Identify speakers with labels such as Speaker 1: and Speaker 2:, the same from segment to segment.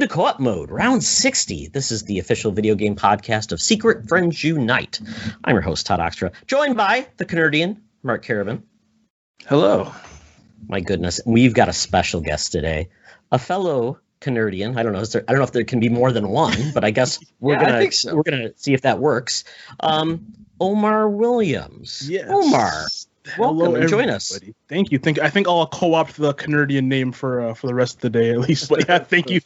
Speaker 1: to Co-op Mode, Round 60. This is the official video game podcast of Secret Friends Unite. I'm your host, Todd Oxtra, joined by the Canadian, Mark Carabin.
Speaker 2: Hello.
Speaker 1: My goodness, we've got a special guest today, a fellow Canadian. I don't know if there can be more than one, but I guess we're gonna see if that works. Omar Williams.
Speaker 2: Yes.
Speaker 1: Omar, welcome and join us.
Speaker 2: Thank you. I think I'll co-opt the Canadian name for the rest of the day at least. But yeah, thank you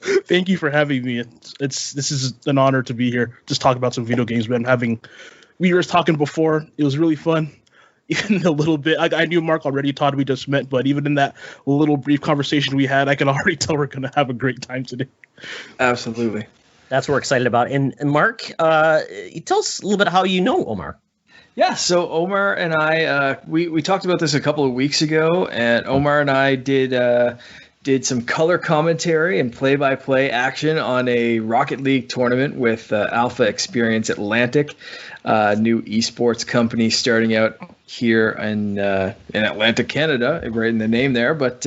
Speaker 2: for having me. This is an honor to be here. Just talk about some video games. We were talking before. It was really fun. Even a little bit. I knew Mark already. Todd, we just met, but even in that little brief conversation we had, I can already tell we're going to have a great time today.
Speaker 3: Absolutely.
Speaker 1: That's what we're excited about. And Mark, tell us a little bit how you know Omar.
Speaker 3: Yeah, so Omar and I, we talked about this a couple of weeks ago, and Omar and I did some color commentary and play-by-play action on a Rocket League tournament with Alpha Experience Atlantic, new esports company starting out here in Atlantic, Canada, right in the name there. But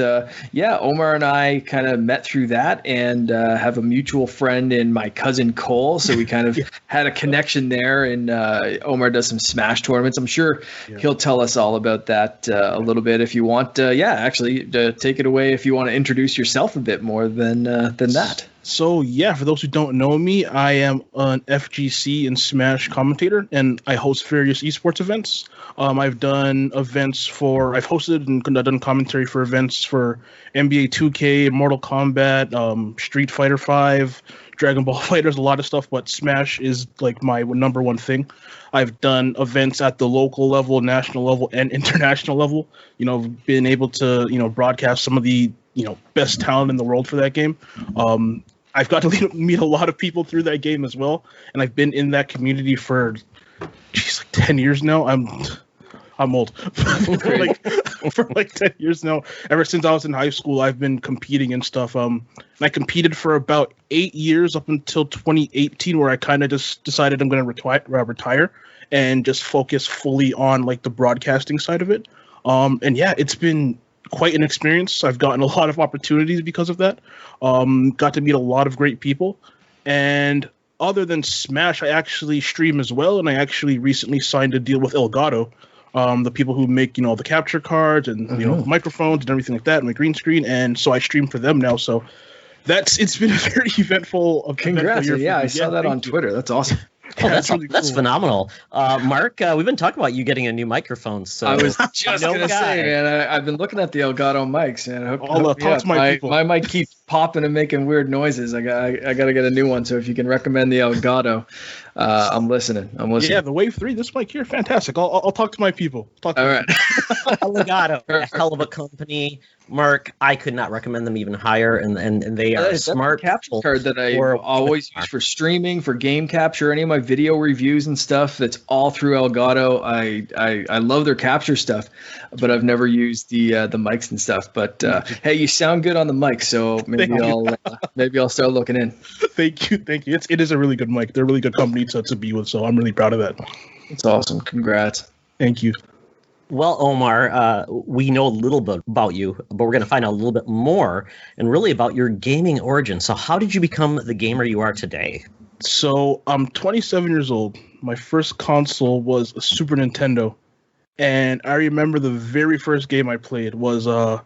Speaker 3: yeah, Omar and I kind of met through that and have a mutual friend in my cousin Cole. So we kind of had a connection there. And Omar does some Smash tournaments. I'm sure he'll tell us all about that a little bit if you want. Actually, take it away if you want to introduce yourself a bit more than that.
Speaker 2: So yeah, for those who don't know me, I am an FGC and Smash commentator, and I host various esports events. I've hosted and done commentary for events for NBA 2K, Mortal Kombat, Street Fighter 5, Dragon Ball FighterZ, a lot of stuff, but Smash is like my number one thing. I've done events at the local level, national level, and international level. Been able to, broadcast some of the, best talent in the world for that game. I've got to meet a lot of people through that game as well, and I've been in that community for, like 10 years now. I'm old. for like 10 years now. Ever since I was in high school, I've been competing and stuff. And I competed for about 8 years up until 2018, where I kind of just decided I'm going to retire and just focus fully on like the broadcasting side of it. And yeah, it's been quite an experience. I've gotten a lot of opportunities because of that. Got to meet a lot of great people. And other than Smash, I actually stream as well. And I actually recently signed a deal with Elgato, the people who make, the capture cards and, microphones and everything like that, and my green screen. And so I stream for them now. So it's been a very eventful
Speaker 3: Congrats.
Speaker 2: Eventful year.
Speaker 3: I saw that on Twitter. That's awesome.
Speaker 1: Oh, that's phenomenal. Mark, we've been talking about you getting a new microphone. So
Speaker 3: I was just going to say, man, I've been looking at the Elgato mics, man.
Speaker 2: I'll talk to my people.
Speaker 3: My mic keeps popping and making weird noises. I got to get a new one. So if you can recommend the Elgato, I'm listening.
Speaker 2: Yeah, the Wave 3, this mic here, fantastic. I'll talk to my people.
Speaker 3: All right.
Speaker 1: Elgato, a hell of a company. Mark, I could not recommend them even higher, and they are smart.
Speaker 3: That's the capture card that I always use for streaming, for game capture, any of my video reviews and stuff. That's all through Elgato. I love their capture stuff, but I've never used the mics and stuff. But hey, you sound good on the mic, so maybe I'll start looking in.
Speaker 2: Thank you. It is a really good mic. They're a really good company to be with, so I'm really proud of that.
Speaker 3: It's awesome. Congrats.
Speaker 2: Thank you.
Speaker 1: Well, Omar, we know a little bit about you, but we're going to find out a little bit more and really about your gaming origin. So how did you become the gamer you are today?
Speaker 2: So I'm 27 years old. My first console was a Super Nintendo. And I remember the very first game I played was a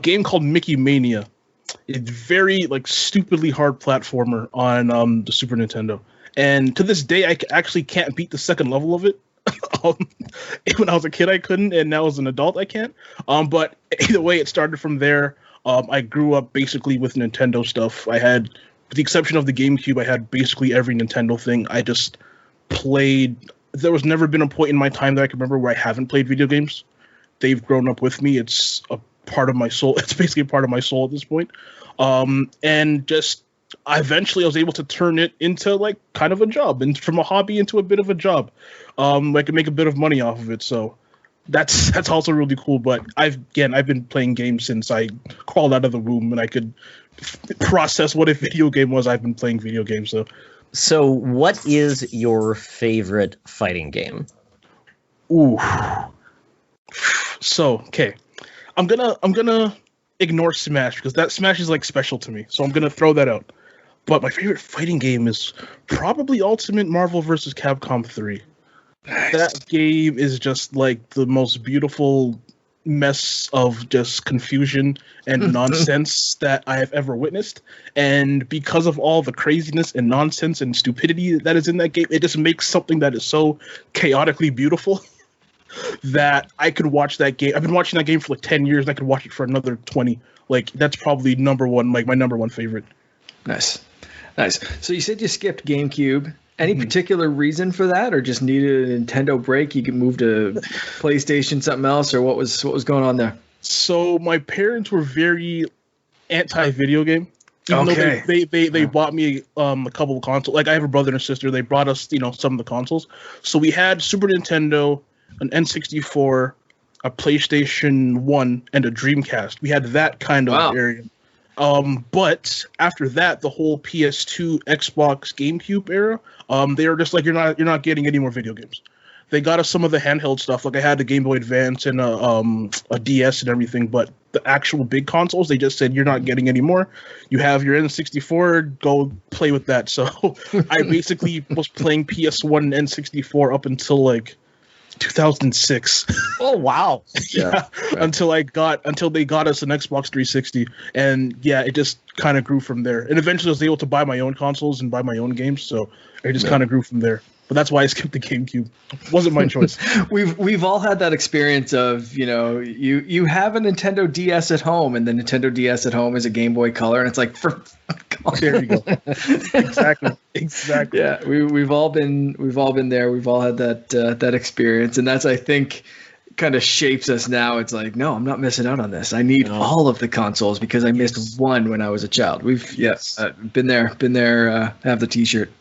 Speaker 2: game called Mickey Mania. It's very stupidly hard platformer on the Super Nintendo. And to this day, I actually can't beat the second level of it. When I was a kid, I couldn't, and now as an adult, I can't. But either way, it started from there. I grew up basically with Nintendo stuff. I had, with the exception of the GameCube, I had basically every Nintendo thing. I just played. There was never been a point in my time that I can remember where I haven't played video games. They've grown up with me. It's a part of my soul. It's basically a part of my soul at this point. And just eventually I was able to turn it into kind of a job, and from a hobby into a bit of a job. I could make a bit of money off of it, so that's also really cool. But I've been playing games since I crawled out of the womb, and I could process what a video game was. I've been playing video games.
Speaker 1: So what is your favorite fighting game?
Speaker 2: Ooh. So okay, I'm gonna ignore Smash because that Smash is special to me. So I'm gonna throw that out. But my favorite fighting game is probably Ultimate Marvel vs. Capcom 3. Nice. That game is just like the most beautiful mess of just confusion and nonsense that I have ever witnessed. And because of all the craziness and nonsense and stupidity that is in that game, it just makes something that is so chaotically beautiful that I could watch that game. I've been watching that game for like 10 years, and I could watch it for another 20. Like, that's probably number one, like my number one favorite.
Speaker 3: Nice. So you said you skipped GameCube. Any particular reason for that, or just needed a Nintendo break? You could move to PlayStation, something else, or what was going on there?
Speaker 2: So my parents were very anti-video game. Even though they bought me a couple of consoles. Like, I have a brother and a sister. They brought us, some of the consoles. So we had Super Nintendo, an N64, a PlayStation 1, and a Dreamcast. We had that kind of area. But after that, the whole PS2, Xbox, GameCube era, they were just like, you're not getting any more video games. They got us some of the handheld stuff, like I had the Game Boy Advance and a DS and everything, but the actual big consoles, they just said, you're not getting any more. You have your N64, go play with that. So I basically was playing PS1 and N64 up until like 2006.
Speaker 1: Oh wow!
Speaker 2: Yeah, until they got us an Xbox 360, and it just kind of grew from there. And eventually, I was able to buy my own consoles and buy my own games, so it just kind of grew from there. But that's why I skipped the GameCube. It wasn't my choice.
Speaker 3: We've all had that experience of, you have a Nintendo DS at home, and the Nintendo DS at home is a Game Boy Color, and it's like,
Speaker 2: there you go. Exactly.
Speaker 3: Yeah, we've all been there. We've all had that experience, and that's, I think, kind of shapes us now. It's like, no, I'm not missing out on this. I need all of the consoles because I missed one when I was a child. We've been there. Have the T-shirt.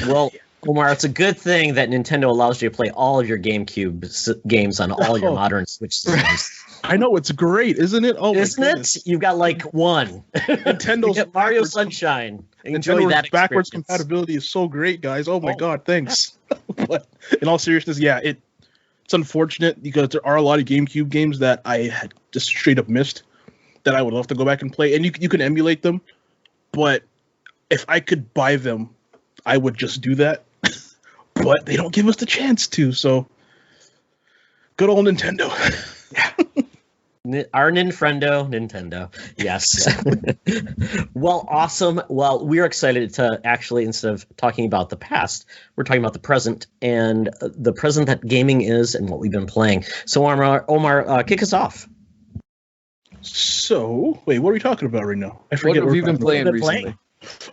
Speaker 1: Well. Omar, it's a good thing that Nintendo allows you to play all of your GameCube games on all your modern Switch systems.
Speaker 2: I know, it's great, isn't it? Oh,
Speaker 1: isn't it? You've got like one.
Speaker 2: Nintendo
Speaker 1: Mario Sunshine. Enjoy that.
Speaker 2: Backwards compatibility is so great, guys. Oh my god, thanks. But in all seriousness, it's unfortunate because there are a lot of GameCube games that I had just straight up missed that I would love to go back and play, and you can emulate them. But if I could buy them, I would just do that. But they don't give us the chance to, so good old Nintendo.
Speaker 1: Our Nintendo. Yes. Well, awesome. Well, we're excited to actually, instead of talking about the past, we're talking about the present and the present that gaming is and what we've been playing. So, Omar, kick us off.
Speaker 2: So, wait, what are we talking about right now? I forget
Speaker 3: what have you been playing recently.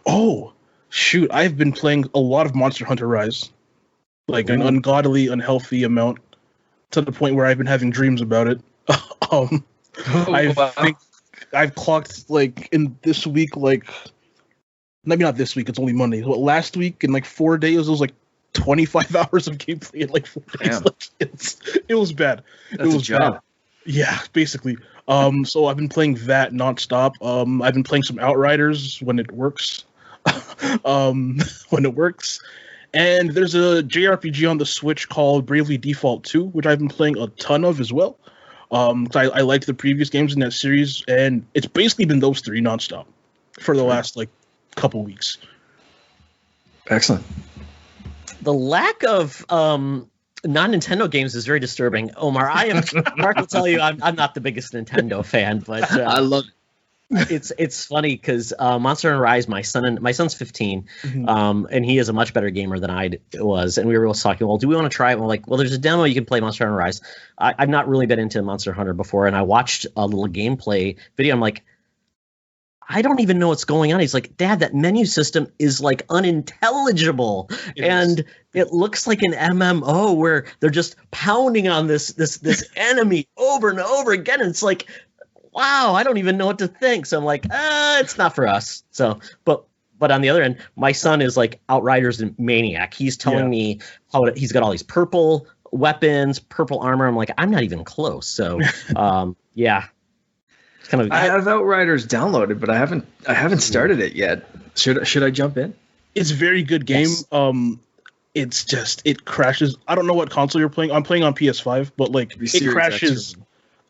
Speaker 2: Oh, shoot. I've been playing a lot of Monster Hunter Rise. Like an ungodly, unhealthy amount, to the point where I've been having dreams about it. I've clocked like in this week, like maybe not this week. It's only Monday. But last week in like 4 days, it was like 25 hours of gameplay in like 4 days. Like, it was bad.
Speaker 3: That's
Speaker 2: it was bad. Yeah, basically. So I've been playing that nonstop. I've been playing some Outriders when it works. And there's a JRPG on the Switch called Bravely Default 2, which I've been playing a ton of as well. I liked the previous games in that series, and it's basically been those three nonstop for the last like couple weeks.
Speaker 3: Excellent.
Speaker 1: The lack of non-Nintendo games is very disturbing. Omar, Mark will tell you I'm not the biggest Nintendo fan, but
Speaker 3: I love it.
Speaker 1: It's funny because Monster Hunter Rise, my son's 15, and he is a much better gamer than I was, and we were talking, well, do we want to try it? And we're like, well, there's a demo, you can play Monster Hunter Rise. I've not really been into Monster Hunter before, and I watched a little gameplay video. I'm like, I don't even know what's going on. He's like, Dad, that menu system is like unintelligible, and it looks like an MMO where they're just pounding on this enemy over and over again, and it's like, wow, I don't even know what to think. So I'm like, it's not for us. So, but on the other end, my son is like Outriders maniac. He's telling me how he's got all these purple weapons, purple armor. I'm like, I'm not even close. So, yeah. It's kind of.
Speaker 3: I have Outriders downloaded, but I haven't started it yet. Should I jump in?
Speaker 2: It's a very good game. Yes. It's just, it crashes. I don't know what console you're playing. I'm playing on PS5, but like it crashes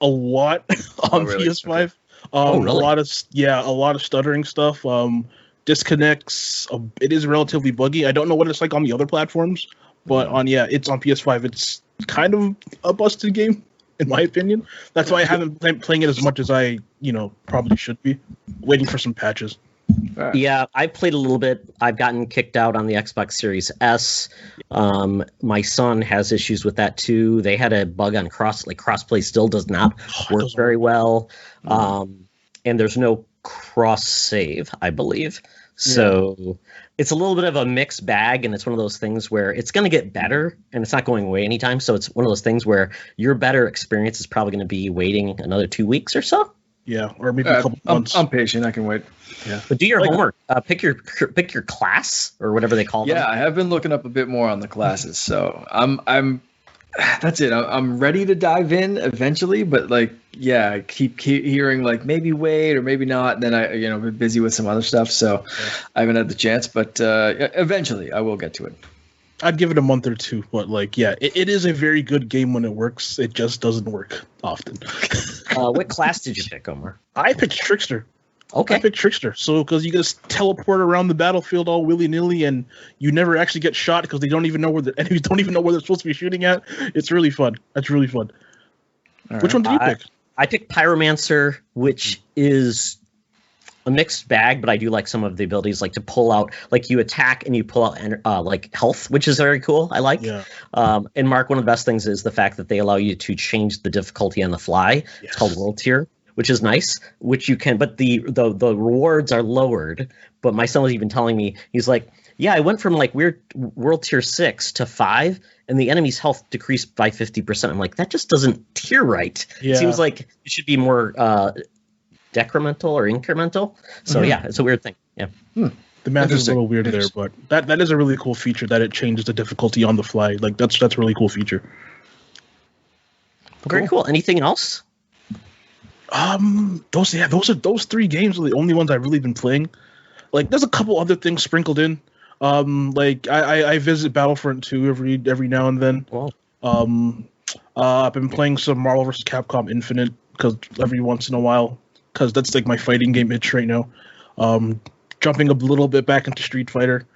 Speaker 2: a lot on PS5.
Speaker 1: Okay. Really?
Speaker 2: A lot of stuttering stuff. disconnects. It is relatively buggy. I don't know what it's like on the other platforms, but it's on PS5. It's kind of a busted game, in my opinion. That's why I haven't been playing it as much as I, probably should be. Waiting for some patches.
Speaker 1: Yeah, I played a little bit. I've gotten kicked out on the Xbox Series S. My son has issues with that too. They had a bug on crossplay still does not work very well. And there's no cross save, I believe. So it's a little bit of a mixed bag, and it's one of those things where it's going to get better, and it's not going away anytime. So it's one of those things where your better experience is probably going to be waiting another 2 weeks or so.
Speaker 2: Yeah, or maybe a couple months.
Speaker 3: I'm patient. I can wait.
Speaker 2: Yeah,
Speaker 1: but do your homework. Pick your class or whatever they call them.
Speaker 3: Yeah, I have been looking up a bit more on the classes, so I'm. That's it. I'm ready to dive in eventually, but I keep hearing maybe wait or maybe not. And then I been busy with some other stuff, so I haven't had the chance. But eventually, I will get to it.
Speaker 2: I'd give it a month or two, but it is a very good game when it works. It just doesn't work often.
Speaker 1: What class did you pick, Omar?
Speaker 2: I picked Trickster.
Speaker 1: Okay.
Speaker 2: I picked Trickster. So because you just teleport around the battlefield all willy-nilly, and you never actually get shot because they don't even know where the enemies don't even know where they're supposed to be shooting at. It's really fun. That's really fun. Which one did you pick?
Speaker 1: I picked Pyromancer, which is a mixed bag, but I do like some of the abilities, like to pull out, you attack and you pull out health, which is very cool. I like. Yeah. And Mark, one of the best things is the fact that they allow you to change the difficulty on the fly. Yes. It's called World Tier, which is nice, which you can, but the rewards are lowered. But my son was even telling me, he's like, yeah, I went from weird World Tier 6 to 5, and the enemy's health decreased by 50%. I'm like, that just doesn't tier right. Yeah. It seems like it should be more decremental or incremental. So it's a weird thing. Yeah.
Speaker 2: The math is a little weird there, but that is a really cool feature that it changes the difficulty on the fly. That's a really cool feature.
Speaker 1: Very cool. Anything else?
Speaker 2: Those 3 games are the only ones I've really been playing. There's a couple other things sprinkled in. I visit Battlefront 2 every now and then.
Speaker 1: Wow.
Speaker 2: I've been playing some Marvel vs. Capcom Infinite because every once in a while, because that's my fighting game itch right now. Jumping a little bit back into Street Fighter.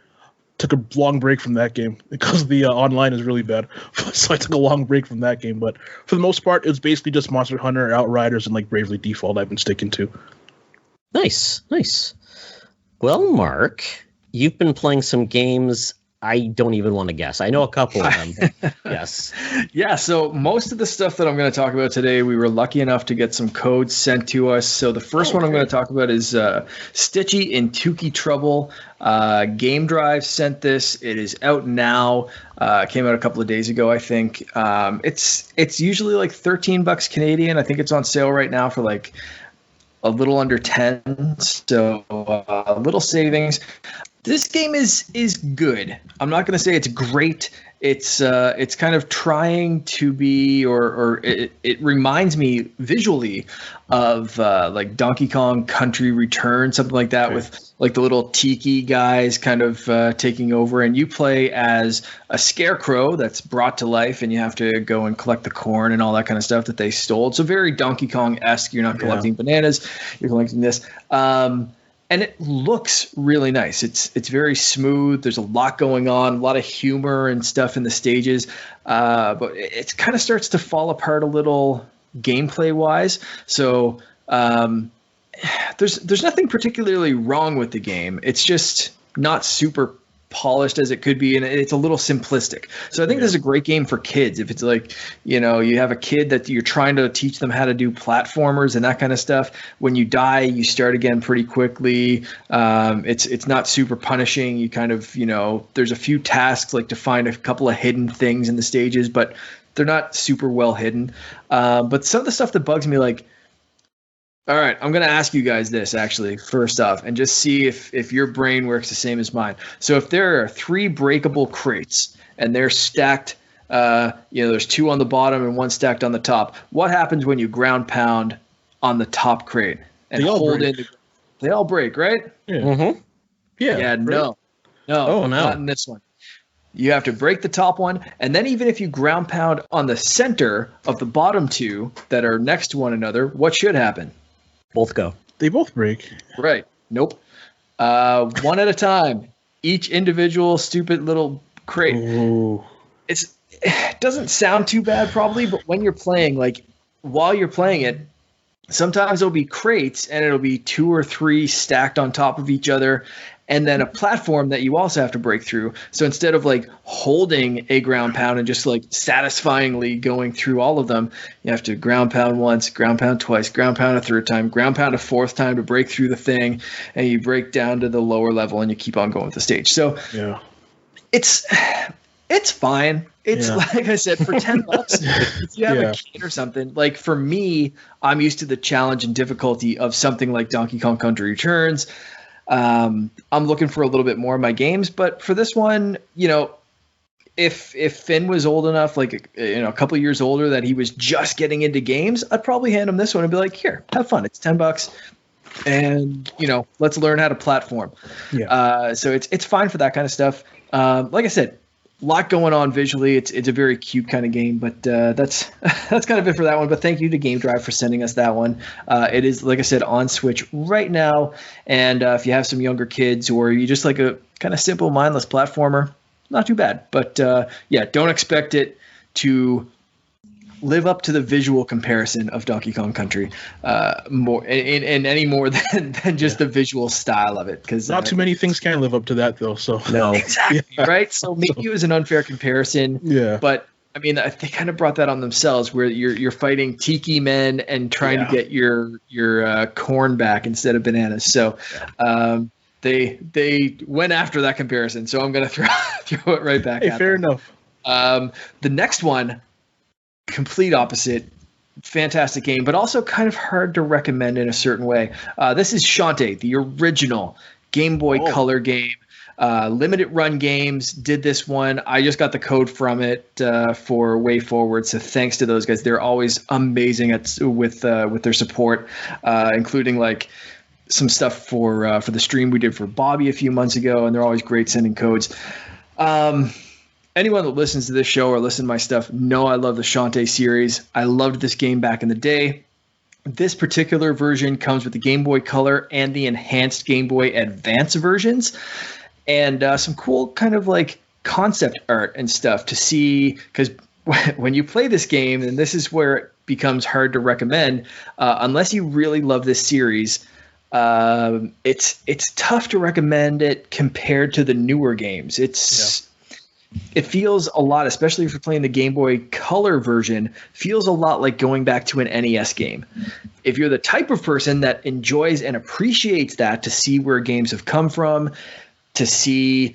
Speaker 2: Took a long break from that game because the online is really bad. So I took a long break from that game. But for the most part, it's basically just Monster Hunter, Outriders, and Bravely Default I've been sticking to.
Speaker 1: Nice. Well, Mark, you've been playing some games I don't even want to guess. I know a couple of them, but yes.
Speaker 3: Yeah, so most of the stuff that I'm going to talk about today, we were lucky enough to get some codes sent to us. So the first one I'm going to talk about is Stitchy in Tukey Trouble. Game Drive sent this. It is out now. Came out a couple of days ago, I think. It's usually $13 Canadian. I think it's on sale right now for a little under 10, so a little savings. This game is good. I'm not going to say it's great. It's kind of trying to be, or it reminds me visually of Donkey Kong Country Return, something like that, with the little tiki guys kind of taking over, and you play as a scarecrow that's brought to life, and you have to go and collect the corn and all that kind of stuff that they stole. So very Donkey Kong-esque. You're not collecting bananas, you're collecting this. And it looks really nice. It's very smooth. There's a lot going on, a lot of humor and stuff in the stages. But it kind of starts to fall apart a little gameplay wise. So there's nothing particularly wrong with the game. It's just not super polished as it could be, and it's a little simplistic. So I think this is a great game for kids. If it's you have a kid that you're trying to teach them how to do platformers and that kind of stuff, when you die, you start again pretty quickly. It's not super punishing. You kind of, there's a few tasks to find a couple of hidden things in the stages, but they're not super well hidden. But some of the stuff that bugs me, all right, I'm going to ask you guys this, actually, first off, and just see if your brain works the same as mine. So if there are 3 breakable crates and they're stacked, there's 2 on the bottom and 1 stacked on the top, what happens when you ground pound on the top crate and hold in? They all break, right?
Speaker 2: Yeah. Mm-hmm.
Speaker 3: Yeah, no.
Speaker 1: Oh, no.
Speaker 3: Not in this one. You have to break the top one, and then even if you ground pound on the center of the bottom 2 that are next to one another, what should happen?
Speaker 1: Both go.
Speaker 2: They both break.
Speaker 3: Right. Nope. One at a time. Each individual stupid little crate.
Speaker 2: Ooh.
Speaker 3: It doesn't sound too bad probably, but when you're playing, like while you're playing it, sometimes it'll be crates and it'll be 2 or 3 stacked on top of each other, and then a platform that you also have to break through. So instead of like holding a ground pound and just like satisfyingly going through all of them, you have to ground pound once, ground pound twice, ground pound a third time, ground pound a fourth time to break through the thing, and you break down to the lower level and you keep on going with the stage. So
Speaker 2: yeah,
Speaker 3: it's fine. It's like I said, for $10, if you have a kid or something, like for me, I'm used to the challenge and difficulty of something like Donkey Kong Country Returns. I'm looking for a little bit more in my games, but for this one, if Finn was old enough, like a couple of years older, that he was just getting into games, I'd probably hand him this one and be like, here, have fun. It's $10, and let's learn how to platform.
Speaker 2: Yeah.
Speaker 3: So it's fine for that kind of stuff. Like I said, a lot going on visually. It's a very cute kind of game, but that's kind of it for that one. But thank you to Game Drive for sending us that one. It is, like I said, on Switch right now. And if you have some younger kids or you just like a kind of simple, mindless platformer, not too bad. But don't expect it to live up to the visual comparison of Donkey Kong Country more in any more than just the visual style of it, because
Speaker 2: not too many things can live up to that though. So
Speaker 1: no,
Speaker 3: exactly right. So maybe it was an unfair comparison.
Speaker 2: Yeah,
Speaker 3: but I mean, they kind of brought that on themselves, where you're fighting tiki men and trying to get your corn back instead of bananas. So they went after that comparison. So I'm gonna throw it right back.
Speaker 2: Hey, fair enough.
Speaker 3: The next one, complete opposite, fantastic game, but also kind of hard to recommend in a certain way. This is Shantae, the original Game Boy Color game. Limited Run Games did this one. I just got the code from it for Way Forward, so thanks to those guys. They're always amazing with their support, including like some stuff for the stream we did for Bobby a few months ago, and they're always great sending codes. Anyone that listens to this show or listen to my stuff know I love the Shantae series. I loved this game back in the day. This particular version comes with the Game Boy Color and the enhanced Game Boy Advance versions, and some cool kind of like concept art and stuff to see, because when you play this game, and this is where it becomes hard to recommend, unless you really love this series, it's tough to recommend it compared to the newer games. It feels a lot, especially if you're playing the Game Boy Color version, feels a lot like going back to an NES game. If you're the type of person that enjoys and appreciates that, to see where games have come from, to see,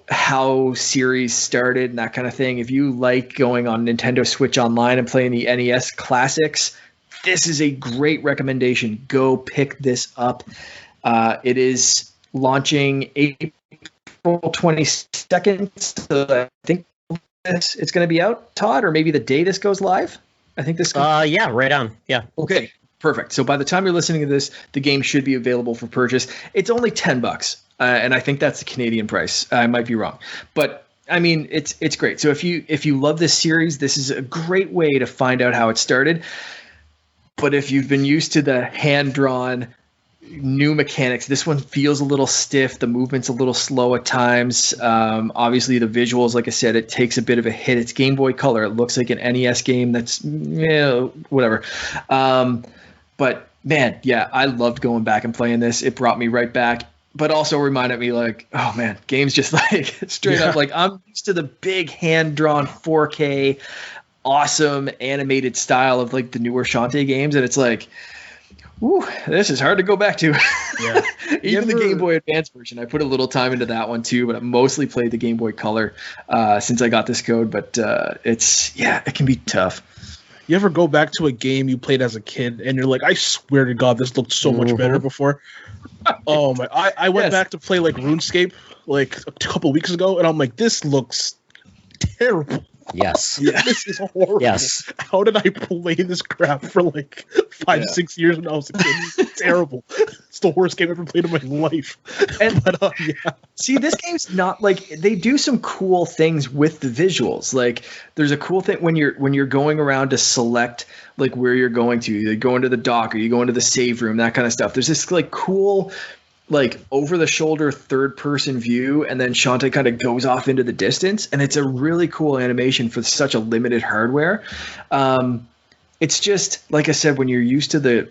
Speaker 3: how series started and that kind of thing. If you like going on Nintendo Switch Online and playing the NES classics, this is a great recommendation. Go pick this up. It is launching April 22nd, so I think it's going to be out, Todd, or maybe the day this goes live. I think this.
Speaker 1: Yeah, right on. Yeah.
Speaker 3: Okay, perfect. So by the time you're listening to this, the game should be available for purchase. It's only $10, and I think that's the Canadian price. I might be wrong, but I mean, it's great. So if you love this series, this is a great way to find out how it started. But if you've been used to the hand-drawn new mechanics, this one feels a little stiff. The movement's a little slow at times. Obviously the visuals, like I said, it takes a bit of a hit. It's Game Boy Color. It looks like an NES game. That's whatever. But man, yeah, I loved going back and playing this. It brought me right back, but also reminded me like, oh man, games just like straight up, like I'm used to the big hand-drawn 4K awesome animated style of like the newer Shantae games, and it's like, ooh, this is hard to go back to. Yeah. Even the Game Boy Advance version, I put a little time into that one too, but I mostly played the Game Boy Color since I got this code. But it can be tough.
Speaker 2: You ever go back to a game you played as a kid and you're like, I swear to God, this looked so much better before? Oh my! I went back to play like RuneScape like a couple weeks ago, and I'm like, this looks terrible.
Speaker 1: Yes.
Speaker 2: This is horrible.
Speaker 1: Yes.
Speaker 2: How did I play this crap for like 5-6 years when I was a kid? It's terrible. It's the worst game I've ever played in my life.
Speaker 3: And see, this game's not like, they do some cool things with the visuals. Like there's a cool thing when you're going around to select like where you're going to. You go into the dock or you go into the save room, that kind of stuff. There's this like cool like over the shoulder third person view, and then Shantae kind of goes off into the distance, and it's a really cool animation for such a limited hardware. It's just like I said, when you're used to the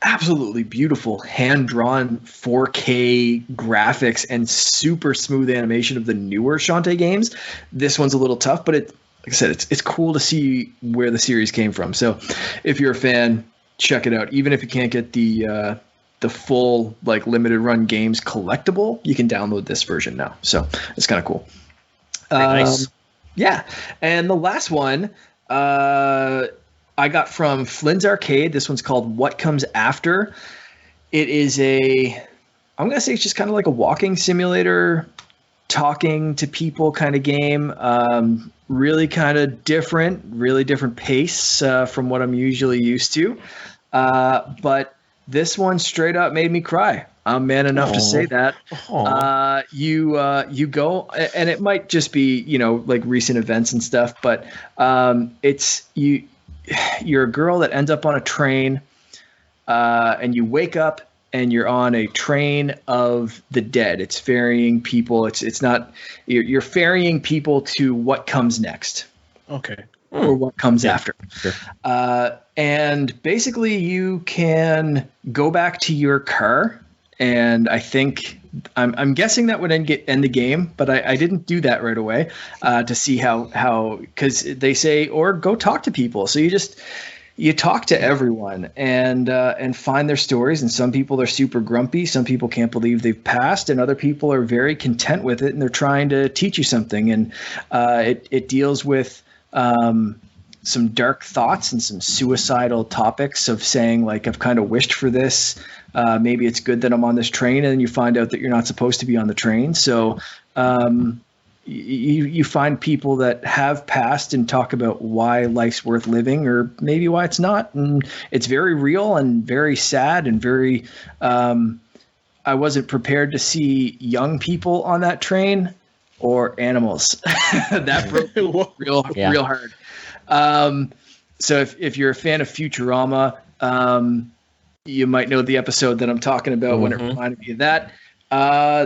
Speaker 3: absolutely beautiful hand-drawn 4K graphics and super smooth animation of the newer Shantae games, this one's a little tough, but like I said, it's cool to see where the series came from. So if you're a fan, check it out. Even if you can't get the full like limited run games collectible, you can download this version now. So it's kind of cool.
Speaker 1: Nice.
Speaker 3: Yeah. And the last one, I got from Flynn's Arcade. This one's called What Comes After. It is I'm going to say it's just kind of like a walking simulator, talking to people kind of game. Really kind of different, really different pace from what I'm usually used to. But this one straight up made me cry. I'm man enough to say that. You go, and it might just be, like recent events and stuff, but you're a girl that ends up on a train, and you wake up and you're on a train of the dead. It's ferrying people. It's not, you're ferrying people to what comes next.
Speaker 2: Okay.
Speaker 3: Or what comes after.
Speaker 1: Sure.
Speaker 3: And basically you can go back to your car, and I think I'm guessing that would end the game, but I didn't do that right away to see how, because they say, or go talk to people. So you talk to everyone and find their stories. And some people are super grumpy. Some people can't believe they've passed, and other people are very content with it, and they're trying to teach you something. And it deals with some dark thoughts and some suicidal topics of saying, like, I've kind of wished for this. Maybe it's good that I'm on this train, and then you find out that you're not supposed to be on the train. So you find people that have passed and talk about why life's worth living, or maybe why it's not. And it's very real and very sad and very, I wasn't prepared to see young people on that train or animals. That broke real hard. So if you're a fan of Futurama, you might know the episode that I'm talking about when it reminded me of that.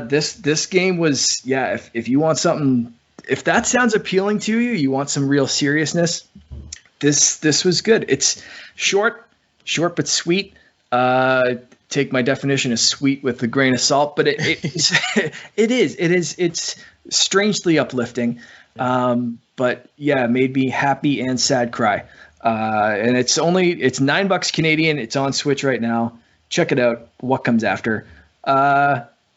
Speaker 3: This game was, if you want something, if that sounds appealing to you, you want some real seriousness, this was good. It's short but sweet. Take my definition of sweet with a grain of salt, but it's strangely uplifting. But yeah, it made me happy and sad cry. And it's $9 Canadian. It's on Switch right now. Check it out. What Comes After.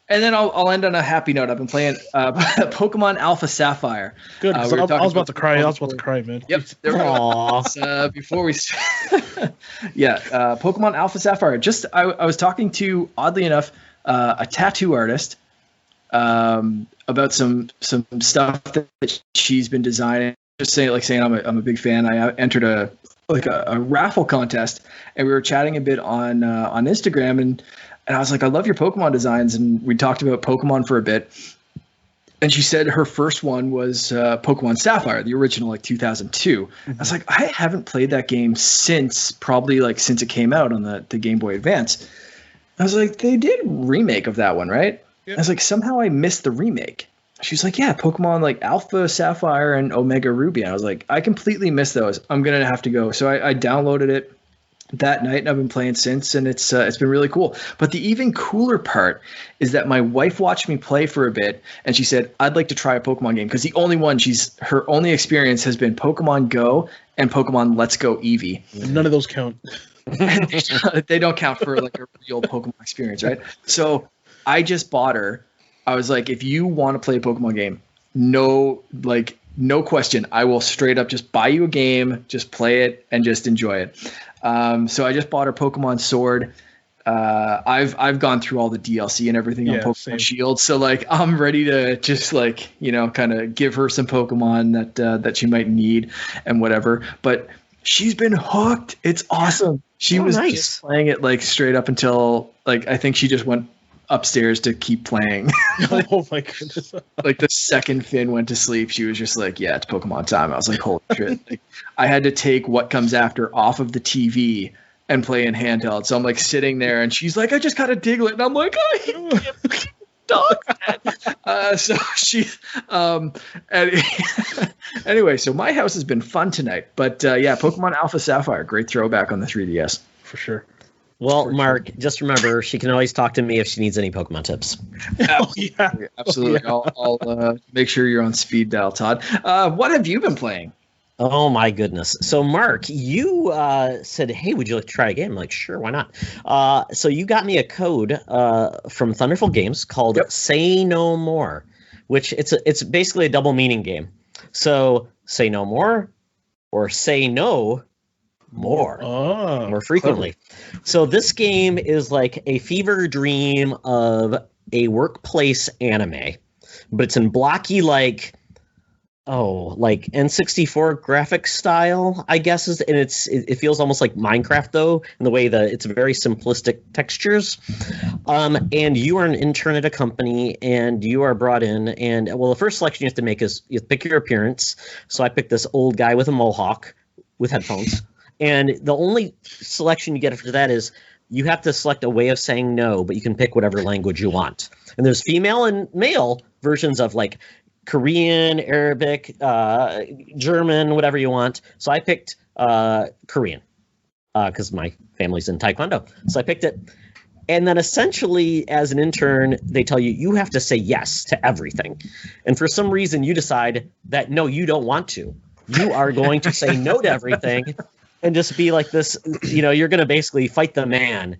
Speaker 3: And then I'll end on a happy note. I've been playing Pokemon Alpha Sapphire.
Speaker 2: Good. I was about to cry. I was about to cry, man.
Speaker 3: Yep. There we go. Before we, Pokemon Alpha Sapphire. I was talking to, oddly enough, a tattoo artist about some stuff that she's been designing. Just saying I'm a big fan. I entered a raffle contest, and we were chatting a bit on Instagram, and I was like, I love your Pokemon designs, and we talked about Pokemon for a bit. And she said her first one was Pokemon Sapphire, the original, 2002. I was like, I haven't played that game since it came out on the Game Boy Advance. I was like, they did remake of that one, right? Yep. I was like, somehow I missed the remake. She was like, yeah, Pokemon Alpha Sapphire and Omega Ruby. And I was like, I completely missed those. I'm going to have to go. So I downloaded it that night, and I've been playing since, and it's been really cool. But the even cooler part is that my wife watched me play for a bit, and she said, I'd like to try a Pokemon game, because her only experience has been Pokemon Go and Pokemon Let's Go Eevee.
Speaker 2: None of those count.
Speaker 3: They don't count for a real Pokemon experience, right? So I just bought her. I was like, if you want to play a Pokemon game, no question, I will straight up just buy you a game, just play it, and just enjoy it. So I just bought her Pokemon Sword. I've gone through all the DLC and everything on Pokemon Shield, so I'm ready to just kind of give her some Pokemon that she might need and whatever. But she's been hooked. It's awesome. She was nice. Just playing it straight up until I think she just went upstairs to keep playing.
Speaker 2: Oh my goodness.
Speaker 3: The second Finn went to sleep, she was just yeah, it's Pokemon time. I was like, holy shit. I had to take What Comes After off of the TV and play in handheld. So I'm like sitting there, and she's like, "I just got a Diglett," and I'm like, "I can't dog." So she, anyway, so my house has been fun tonight. But yeah, Pokemon Alpha Sapphire, great throwback on the 3DS
Speaker 2: for sure.
Speaker 1: Well, Mark, just remember, she can always talk to me if she needs any Pokemon tips.
Speaker 3: Absolutely. Absolutely. Yeah. I'll make sure you're on speed dial, Todd. What have you been playing?
Speaker 1: Oh, my goodness. So, Mark, you said, hey, would you like to try a game? I'm like, sure, why not? So you got me a code from Thunderful Games called Say No More, which it's basically a double meaning game. So, say no more or say no more frequently. So this game is like a fever dream of a workplace anime, but it's in blocky like N64 graphic style, I guess, and it feels almost like Minecraft though, in the way that it's very simplistic textures. And you are an intern at a company, and you are brought in, and well, the first selection you have to make is you pick your appearance. So I picked this old guy with a mohawk with headphones. And the only selection you get after that is you have to select a way of saying no, but you can pick whatever language you want. And there's female and male versions of like Korean, Arabic, German, whatever you want. So I picked Korean because my family's in Taekwondo. So I picked it. And then essentially, as an intern, they tell you, you have to say yes to everything. And for some reason, you decide that, no, you don't want to. You are going to say no to everything. And just be like this, you're going to basically fight the man.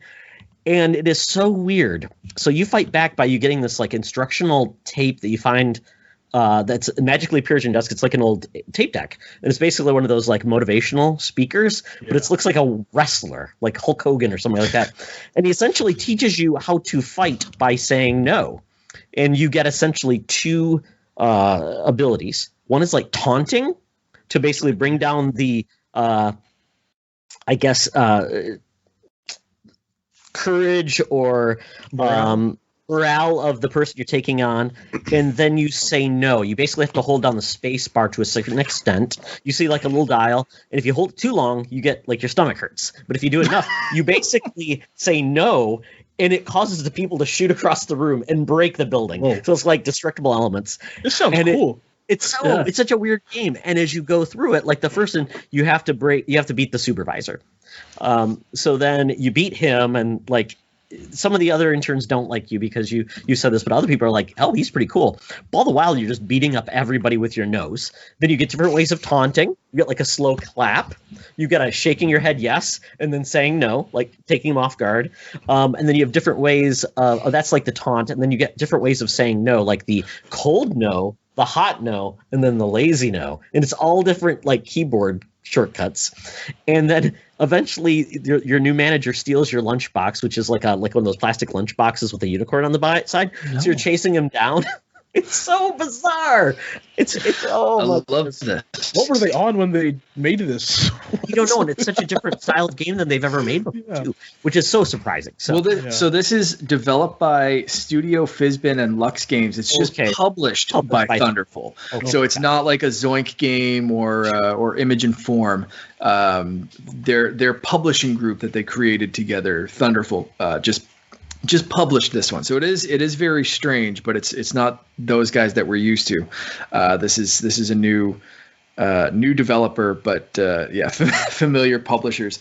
Speaker 1: And it is so weird. So you fight back by you getting this like instructional tape that you find that's magically appears on your desk. It's like an old tape deck. And it's basically one of those like motivational speakers, but it looks like a wrestler, like Hulk Hogan or something like that. And he essentially teaches you how to fight by saying no. And you get essentially two abilities. One is like taunting to basically bring down the courage or morale of the person you're taking on, and then you say no. You basically have to hold down the space bar to a certain extent. You see like a little dial, and if you hold it too long, you get like your stomach hurts. But if you do it enough, you basically say no, and it causes the people to shoot across the room and break the building. Whoa. So it's like destructible elements.
Speaker 2: This sounds cool.
Speaker 1: It's such a weird game, and as you go through it, like the first one, you have to beat the supervisor. So then you beat him, and like some of the other interns don't like you because you said this, but other people are like, oh, he's pretty cool. All the while, you're just beating up everybody with your nose. Then you get different ways of taunting. You get like a slow clap. You get a shaking your head yes, and then saying no, like taking them off guard. And then you have different ways of that's like the taunt, and then you get different ways of saying no, like the cold no, the hot no, and then the lazy no. And it's all different like keyboard shortcuts. And then eventually your new manager steals your lunchbox, which is like one of those plastic lunch boxes with a unicorn on the side. No. So you're chasing him down. It's so bizarre. It's oh,
Speaker 3: I love this.
Speaker 2: What were they on when they made this?
Speaker 1: You don't know, and it's such a different style of game than they've ever made before, too, which is so surprising. So,
Speaker 3: so this is developed by Studio Fizbin and Lux Games. It's just published by Thunderful. Okay. So it's not like a Zoink game or Image and Form. Their publishing group that they created together, Thunderful, just published this one. So it is very strange, but it's not those guys that we're used to. This is a new developer, but familiar publishers.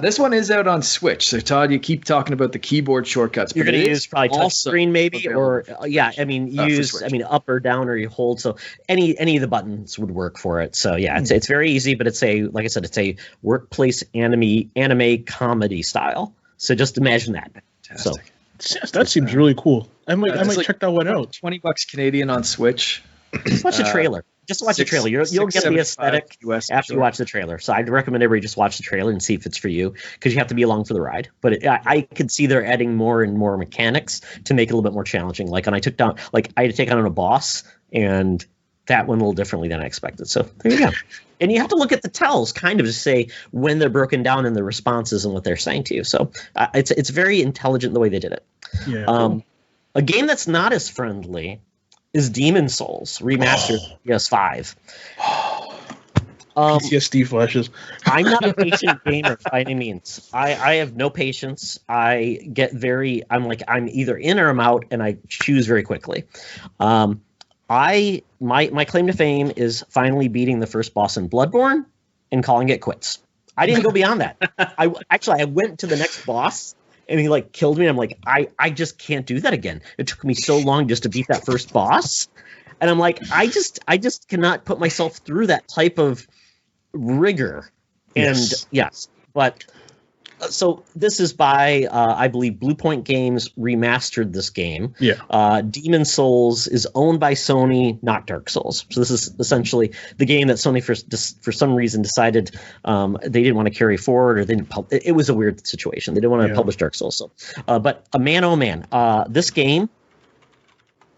Speaker 3: This one is out on Switch. So Todd, you keep talking about the keyboard shortcuts.
Speaker 1: You're going to use probably touch screen maybe, or up or down, or you hold. So any of the buttons would work for it. So yeah, it's very easy, but it's like I said, it's a workplace anime comedy style. So just imagine that.
Speaker 3: Fantastic.
Speaker 2: So that seems really cool. I might check that one out.
Speaker 3: $20 Canadian on Switch.
Speaker 1: Just watch the trailer. You'll get the aesthetic after you watch the trailer. So I'd recommend everybody just watch the trailer and see if it's for you, because you have to be along for the ride. But I could see they're adding more and more mechanics to make it a little bit more challenging. Like when I had to take on a boss, and that went a little differently than I expected. So there you go. And you have to look at the tells kind of to say when they're broken down in the responses and what they're saying to you. So it's very intelligent the way they did it.
Speaker 2: Yeah.
Speaker 1: A game that's not as friendly is Demon Souls Remastered PS5.
Speaker 2: PTSD flashes.
Speaker 1: I'm not a patient gamer by any means. I have no patience. I'm either in or I'm out, and I choose very quickly. My claim to fame is finally beating the first boss in Bloodborne and calling it quits. I didn't go beyond that. I went to the next boss, and he like killed me. And I'm like, I just can't do that again. It took me so long just to beat that first boss, and I'm like, I just cannot put myself through that type of rigor. And yes, but so this is by I believe Blue Point Games remastered this game.
Speaker 2: Yeah.
Speaker 1: Demon Souls is owned by Sony, not Dark Souls. So this is essentially the game that Sony for some reason decided they didn't want to carry forward, or they didn't. It was a weird situation. They didn't want to publish Dark Souls. So, but man, oh man, this game.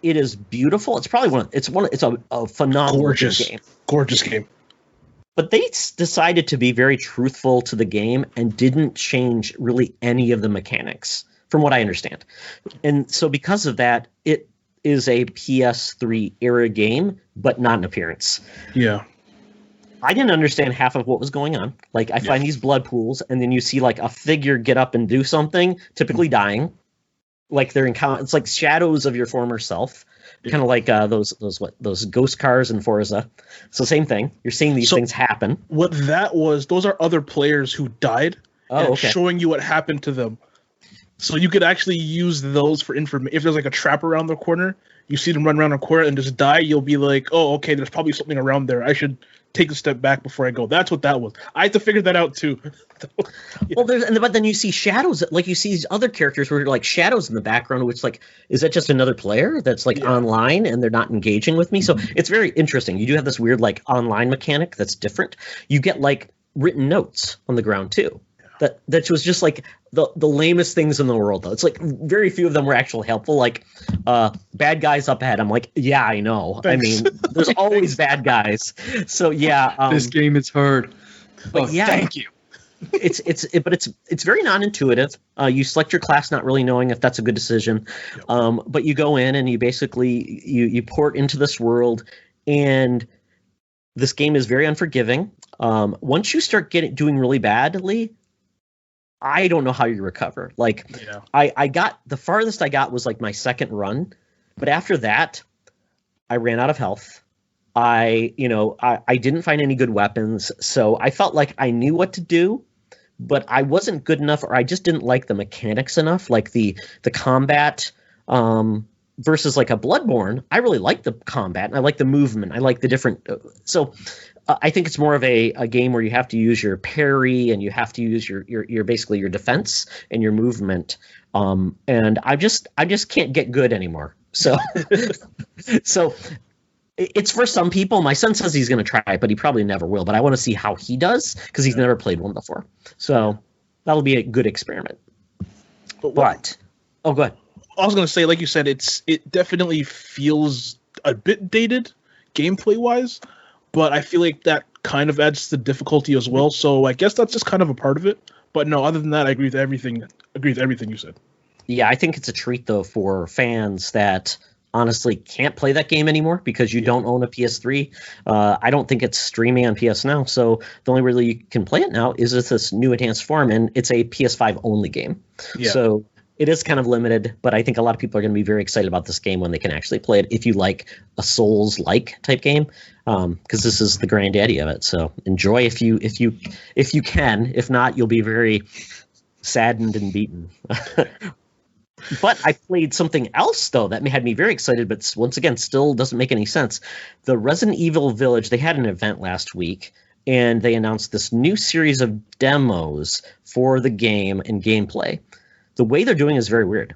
Speaker 1: It is beautiful. It's probably it's a phenomenal game.
Speaker 2: Gorgeous game.
Speaker 1: But they decided to be very truthful to the game and didn't change really any of the mechanics, from what I understand. And so because of that, it is a PS3 era game, but not an appearance.
Speaker 2: Yeah.
Speaker 1: I didn't understand half of what was going on. Like, I find these blood pools, and then you see like a figure get up and do something, typically dying. Like they're it's like shadows of your former self. Kind of like those ghost cars in Forza. So same thing. You're seeing these things happen.
Speaker 2: What that was, those are other players who died showing you what happened to them. So you could actually use those for information. If there's like a trap around the corner, you see them run around a corner and just die, you'll be like, oh, okay, there's probably something around there. I should take a step back before I go. That's what that was. I had to figure that out too.
Speaker 1: Well, but then you see shadows, like you see these other characters where like shadows in the background, which like, is that just another player that's like online and they're not engaging with me? So it's very interesting. You do have this weird like online mechanic that's different. You get like written notes on the ground too. That was just like the lamest things in the world, though. It's like very few of them were actually helpful. Like, bad guys up ahead. I'm like, yeah, I know. Thanks. I mean, there's always bad guys. So yeah,
Speaker 3: this game is hard.
Speaker 1: But thank you. It's very non-intuitive. You select your class not really knowing if that's a good decision. But you go in and you basically you port into this world, and this game is very unforgiving. Once you start doing really badly, I don't know how you recover. Like, I got the farthest I got was like my second run, but after that, I ran out of health. I didn't find any good weapons, so I felt like I knew what to do, but I wasn't good enough, or I just didn't like the mechanics enough, like the combat. Versus like a Bloodborne, I really like the combat and I like the movement. I like the different. So I think it's more of a game where you have to use your parry and you have to use your basically your defense and your movement. And I just can't get good anymore. So so it's for some people. My son says he's going to try it, but he probably never will. But I want to see how he does because he's never played one before. So that'll be a good experiment. But go ahead.
Speaker 2: I was going to say, like you said, it definitely feels a bit dated gameplay wise, but I feel like that kind of adds to the difficulty as well. So I guess that's just kind of a part of it. But no, other than that, I agree with everything you said.
Speaker 1: Yeah, I think it's a treat though for fans that honestly can't play that game anymore because you don't own a PS3. I don't think it's streaming on PS Now, so the only way you can play it now is with this new enhanced form, and it's a PS5 only game. Yeah. So it is kind of limited, but I think a lot of people are going to be very excited about this game when they can actually play it. If you like a Souls-like type game, because this is the granddaddy of it. So enjoy if you can. If not, you'll be very saddened and beaten. But I played something else though that had me very excited, but once again, still doesn't make any sense. The Resident Evil Village. They had an event last week, and they announced this new series of demos for the game and gameplay. The way they're doing is very weird.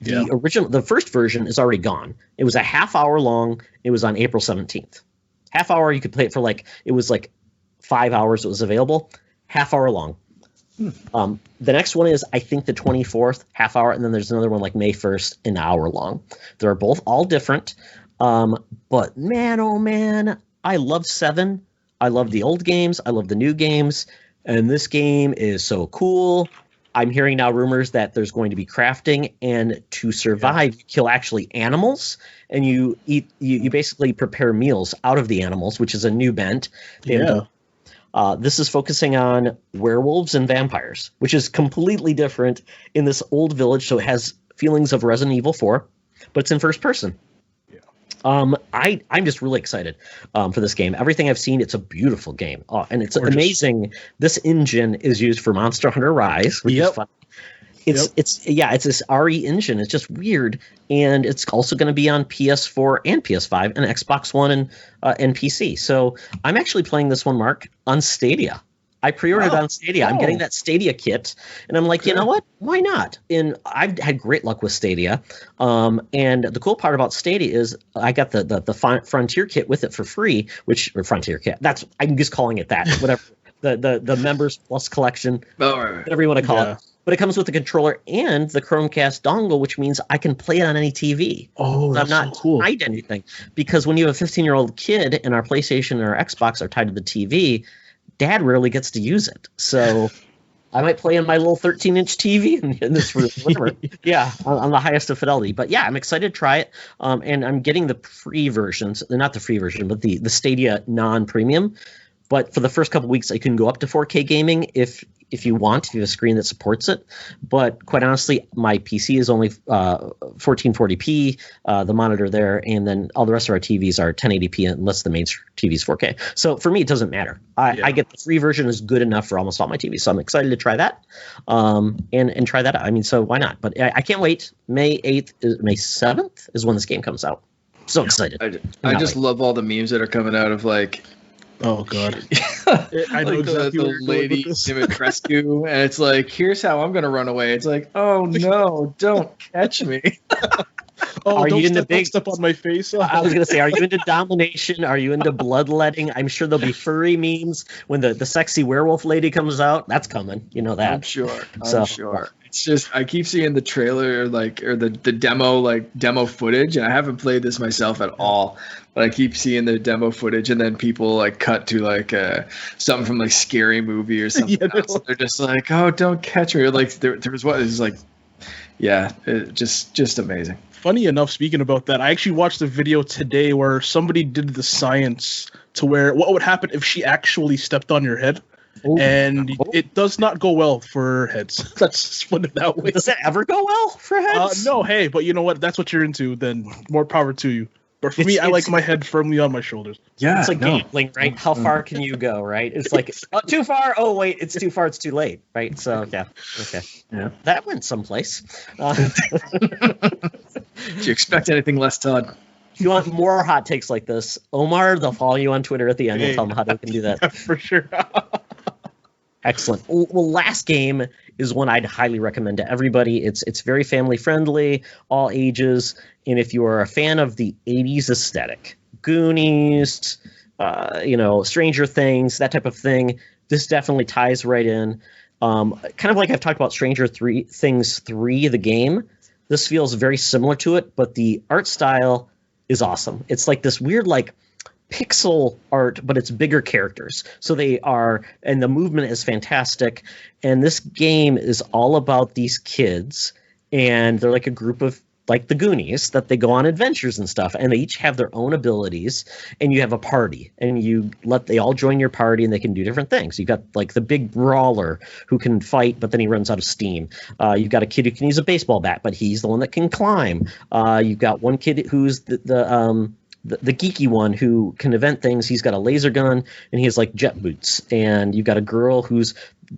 Speaker 1: The first version is already gone. It was a half hour long. It was on April 17th. Half hour, you could play it for it was like 5 hours it was available. Half hour long. The next one is, I think, the 24th, half hour, and then there's another one like May 1st, an hour long. They're both all different. But man, oh man, I love 7. I love the old games. I love the new games. And this game is so cool. I'm hearing now rumors that there's going to be crafting, and to survive, you kill actually animals, and you basically prepare meals out of the animals, which is a new bent. This is focusing on werewolves and vampires, which is completely different in this old village. So it has feelings of Resident Evil 4, but it's in first person. I'm just really excited for this game. Everything I've seen, it's a beautiful game. And it's amazing. This engine is used for Monster Hunter Rise, which is fun. It's this RE engine. It's just weird, and it's also going to be on PS4 and PS5 and Xbox One and PC. So I'm actually playing this one, Mark, on Stadia. I pre-ordered on Stadia. I'm getting that Stadia kit, and I'm like, you know what? Why not? And I've had great luck with Stadia. And the cool part about Stadia is I got the Frontier kit with it for free, or Frontier kit. I'm just calling it that. Whatever the Members Plus collection, whatever you want to call it. But it comes with the controller and the Chromecast dongle, which means I can play it on any TV.
Speaker 2: Oh, that's
Speaker 1: I'm not
Speaker 2: so cool.
Speaker 1: tied to anything. Because when you have a 15-year-old kid and our PlayStation and our Xbox are tied to the TV, Dad rarely gets to use it. So I might play on my little 13-inch TV in this room, whatever. on the highest of fidelity. But yeah, I'm excited to try it. And I'm getting the free versions, not the free version, but the Stadia non-premium. But for the first couple weeks, I can go up to 4K gaming if you want, if you have a screen that supports it. But quite honestly, my PC is only 1440p, the monitor there, and then all the rest of our TVs are 1080p unless the main TV is 4K. So for me, it doesn't matter. I get the free version is good enough for almost all my TVs. So I'm excited to try that and try that out. I mean, so why not? But I can't wait. May 7th is when this game comes out. So excited.
Speaker 3: I just love all the memes that are coming out of like,
Speaker 2: oh God!
Speaker 3: I know exactly the lady Dimitrescu, and it's like, here's how I'm gonna run away. It's like, oh no, don't catch me.
Speaker 1: Are you into big
Speaker 2: step on my face?
Speaker 1: I was gonna say, are you into domination? Are you into bloodletting? I'm sure there'll be furry memes when the sexy werewolf lady comes out. That's coming. You know that.
Speaker 3: I'm sure. It's just I keep seeing the trailer or the demo footage, and I haven't played this myself at all. But I keep seeing the demo footage, and then people like cut to like something from like Scary Movie or something. Else. They're just like, "Oh, don't catch me!" Or like there was what is like, just amazing.
Speaker 2: Funny enough, speaking about that, I actually watched a video today where somebody did the science to where what would happen if she actually stepped on your head. And it does not go well for heads. Let's just put it that way.
Speaker 1: Does that ever go well for heads?
Speaker 2: No, hey, but you know what? That's what you're into. Then more power to you. But for me, I like my head firmly on my shoulders.
Speaker 1: Yeah, it's like gambling, right? How far can you go, right? It's like too far. Oh wait, it's too far. It's too late, right? So yeah, okay, that went someplace.
Speaker 3: Do you expect anything less, Todd?
Speaker 1: If you want more hot takes like this, Omar, they'll follow you on Twitter at the end. We'll tell them how they can do that.
Speaker 2: Yeah, for sure.
Speaker 1: Excellent. Well, last game is one I'd highly recommend to everybody. It's very family friendly, all ages, and if you are a fan of the 80s aesthetic, Goonies, Stranger Things, that type of thing, this definitely ties right in. Kind of like I've talked about Stranger Things 3, the game. This feels very similar to it, but the art style is awesome. It's like this weird like pixel art, but it's bigger characters. So and the movement is fantastic. And this game is all about these kids, and they're like a group of like the Goonies that they go on adventures and stuff, and they each have their own abilities, and you have a party, and they all join your party, and they can do different things. You've got like the big brawler who can fight, but then he runs out of steam. You've got a kid who can use a baseball bat, but he's the one that can climb. You've got one kid who's the geeky one who can invent things. He's got a laser gun and he has like jet boots. And you've got a girl who's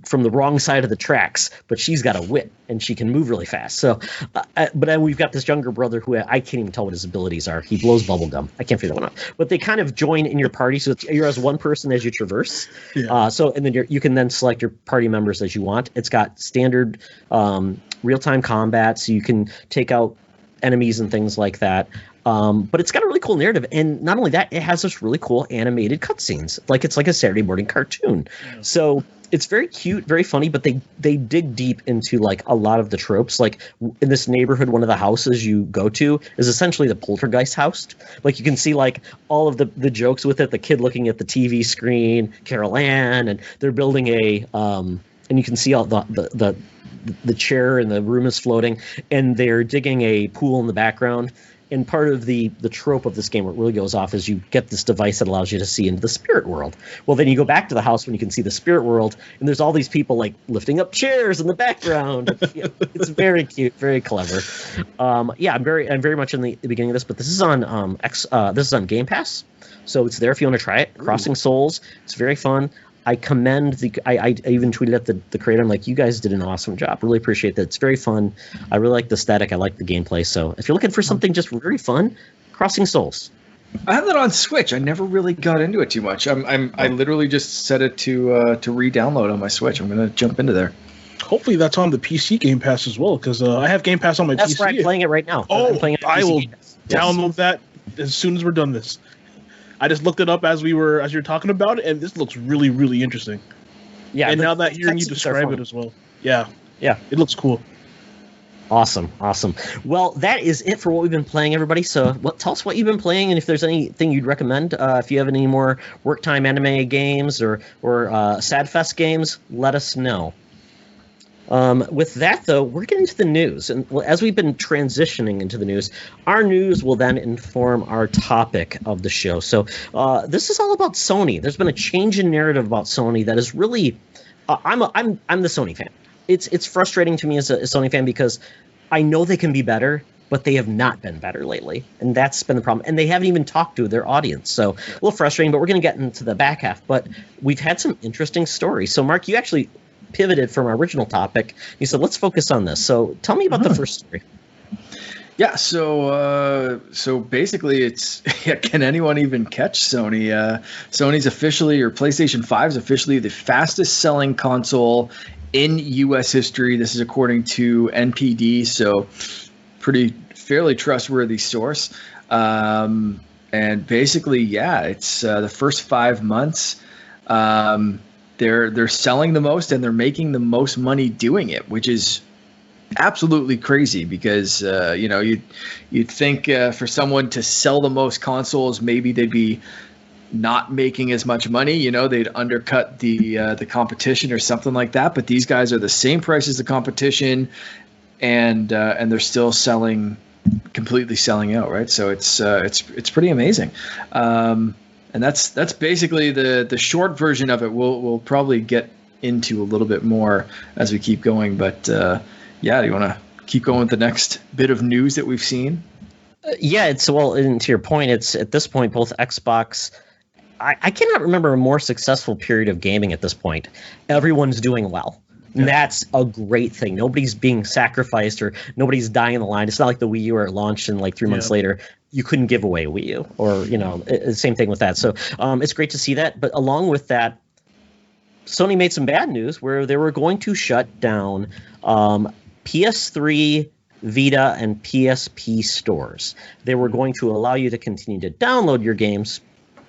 Speaker 1: from the wrong side of the tracks, but she's got a wit and she can move really fast. So, but then we've got this younger brother who I can't even tell what his abilities are. He blows bubble gum. I can't figure that one out. But they kind of join in your party, so you're as one person as you traverse. Yeah. And then you can then select your party members as you want. It's got standard real-time combat, so you can take out enemies and things like that. But it's got a really cool narrative, and not only that, it has this really cool animated cutscenes, like it's like a Saturday morning cartoon. Yeah. So it's very cute, very funny, but they dig deep into like a lot of the tropes. Like in this neighborhood, one of the houses you go to is essentially the Poltergeist house. Like you can see like all of the jokes with it, the kid looking at the TV screen, Carol Ann, and they're building and you can see all the chair in the room is floating, and they're digging a pool in the background. And part of the trope of this game where it really goes off is you get this device that allows you to see into the spirit world. Well, then you go back to the house when you can see the spirit world, and there's all these people like lifting up chairs in the background. It's very cute, very clever. I'm very much in the beginning of this, but this is on this is on Game Pass, so it's there if you want to try it. Crossing Souls, it's very fun. I commend I even tweeted at the creator. I'm like, you guys did an awesome job. Really appreciate that. It's very fun. I really like the aesthetic. I like the gameplay. So if you're looking for something just very fun, Crossing Souls.
Speaker 3: I have that on Switch. I never really got into it too much. I literally just set it to re-download on my Switch. I'm gonna jump into there.
Speaker 2: Hopefully that's on the PC Game Pass as well, because I have Game Pass on my PC.
Speaker 1: That's where I'm playing it right now.
Speaker 2: Oh,
Speaker 1: I'm playing it
Speaker 2: I will download that as soon as we're done this. I just looked it up as you were talking about it, and this looks really, really interesting. Yeah, and now that hearing you describe it as well, yeah, it looks cool.
Speaker 1: Awesome. Well, that is it for what we've been playing, everybody. So, tell us what you've been playing, and if there's anything you'd recommend. If you have any more work time anime games or Sadfest games, let us know. With that, though, we're getting to the news. And as we've been transitioning into the news, our news will then inform our topic of the show. So this is all about Sony. There's been a change in narrative about Sony that is really I'm the Sony fan. It's frustrating to me as a Sony fan because I know they can be better, but they have not been better lately. And that's been the problem. And they haven't even talked to their audience. So a little frustrating, but we're going to get into the back half. But we've had some interesting stories. So, Mark, you actually pivoted from our original topic. You said, let's focus on this. So tell me about the first story.
Speaker 3: Yeah, so basically it's can anyone even catch Sony? Sony's officially, or PlayStation 5 is officially the fastest selling console in US history. This is according to NPD, so fairly trustworthy source. And basically, it's the first 5 months they're selling the most and they're making the most money doing it, which is absolutely crazy because you'd think for someone to sell the most consoles, maybe they'd be not making as much money. They'd undercut the competition or something like that. But these guys are the same price as the competition, and they're still completely selling out, right? So it's pretty amazing. And that's basically the short version of it. We'll probably get into a little bit more as we keep going. But do you want to keep going with the next bit of news that we've seen?
Speaker 1: And to your point, it's at this point both Xbox. I cannot remember a more successful period of gaming at this point. Everyone's doing well. And that's a great thing. Nobody's being sacrificed or nobody's dying in the line. It's not like the Wii U where it launched and like 3 months later you couldn't give away a Wii U or, same thing with that. So it's great to see that. But along with that, Sony made some bad news where they were going to shut down PS3, Vita, and PSP stores. They were going to allow you to continue to download your games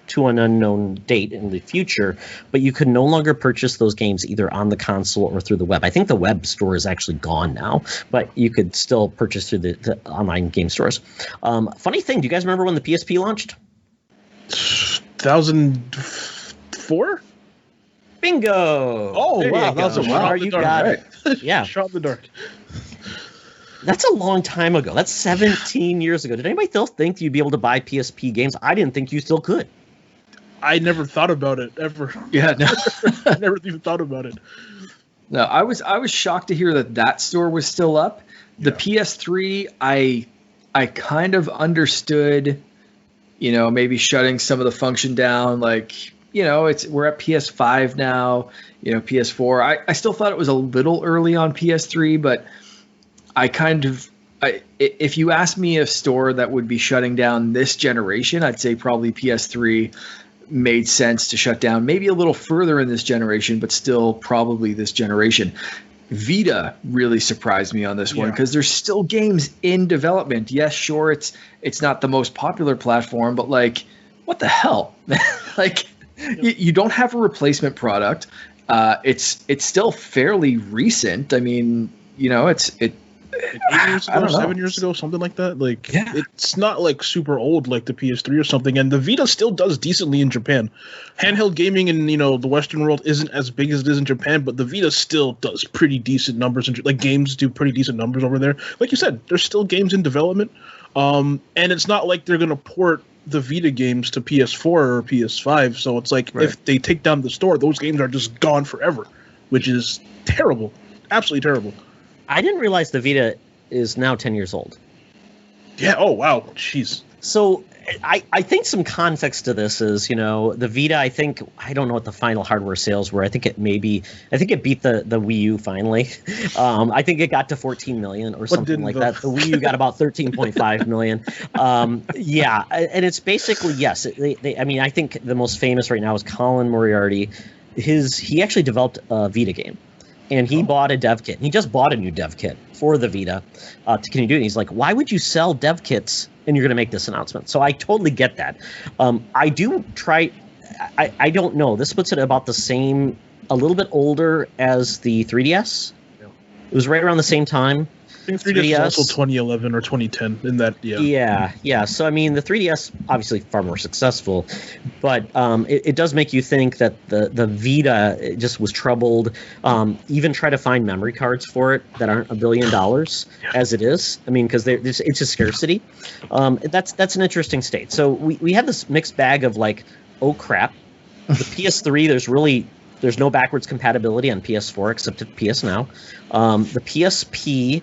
Speaker 1: to an unknown date in the future, but you could no longer purchase those games either on the console or through the web. I think the web store is actually gone now, but you could still purchase through the online game stores. Funny thing, do you guys remember when the PSP launched?
Speaker 2: 2004?
Speaker 1: Bingo!
Speaker 2: Oh, wow. That was a while.
Speaker 1: You got it. Yeah.
Speaker 2: Shot in the dark.
Speaker 1: That's a long time ago. That's 17 years ago. Did anybody still think you'd be able to buy PSP games? I didn't think you still could.
Speaker 2: I never thought about it ever.
Speaker 3: Yeah, no.
Speaker 2: I never even thought about it.
Speaker 3: No, I was shocked to hear that store was still up. The PS3, I kind of understood, maybe shutting some of the function down. Like, we're at PS5 now. PS4. I still thought it was a little early on PS3, but if you asked me a store that would be shutting down this generation, I'd say probably PS3 made sense to shut down, maybe a little further in this generation, but still probably this generation. Vita really surprised me on this one because there's still games in development. Yes, sure, it's not the most popular platform, but like, what the hell? Like, you don't have a replacement product. It's still fairly recent. I mean, it's
Speaker 2: 8 years ago, 7 years ago, something like that. Like, it's not like super old like the PS3 or something. And the Vita still does decently in Japan. Handheld gaming in the Western world isn't as big as it is in Japan, but the Vita still does pretty decent numbers. Like, games do pretty decent numbers over there. Like you said, there's still games in development. And it's not like they're going to port the Vita games to PS4 or PS5. So it's like if they take down the store, those games are just gone forever, which is terrible. Absolutely terrible.
Speaker 1: I didn't realize the Vita is now 10 years old.
Speaker 2: Yeah. Oh, wow. Jeez.
Speaker 1: So I think some context to this is, the Vita, I don't know what the final hardware sales were. I think it beat the Wii U finally. I think it got to 14 million or something like that. The Wii U got about 13.5 million. Yeah. And it's basically, yes. I think the most famous right now is Colin Moriarty. He actually developed a Vita game. And he bought a dev kit. He just bought a new dev kit for the Vita to continue doing it. He's like, why would you sell dev kits and you're going to make this announcement? So I totally get that. I don't know. This puts it about the same, a little bit older as the 3DS. Yeah. It was right around the same time.
Speaker 2: I think 3DS was also 2011 or 2010 in that,
Speaker 1: Yeah. So, the 3DS, obviously far more successful, but it does make you think that the Vita just was troubled. Even try to find memory cards for it that aren't $1 billion as it is. Because it's a scarcity. That's an interesting state. So we have this mixed bag of like, oh crap, the PS3, there's no backwards compatibility on PS4 except at PS Now. The PSP,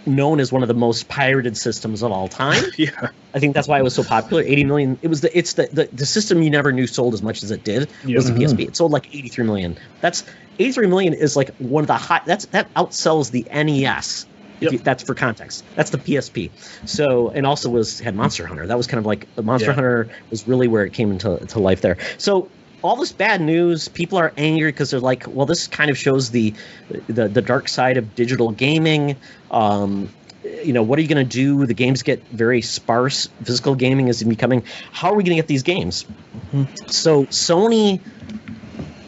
Speaker 1: known as one of the most pirated systems of all time.
Speaker 2: Yeah,
Speaker 1: I think that's why it was so popular. 80 million. It's the system you never knew sold as much as it did was the PSP. It sold like 83 million. That's 83 million is like one of the high. That outsells the NES. That's for context. That's the PSP. So, and also had Monster Hunter. That was kind of like Monster Hunter was really where it came into life there. So all this bad news, people are angry because they're like, well, this kind of shows the dark side of digital gaming. What are you going to do? The games get very sparse. Physical gaming is becoming. How are we going to get these games? Mm-hmm. So Sony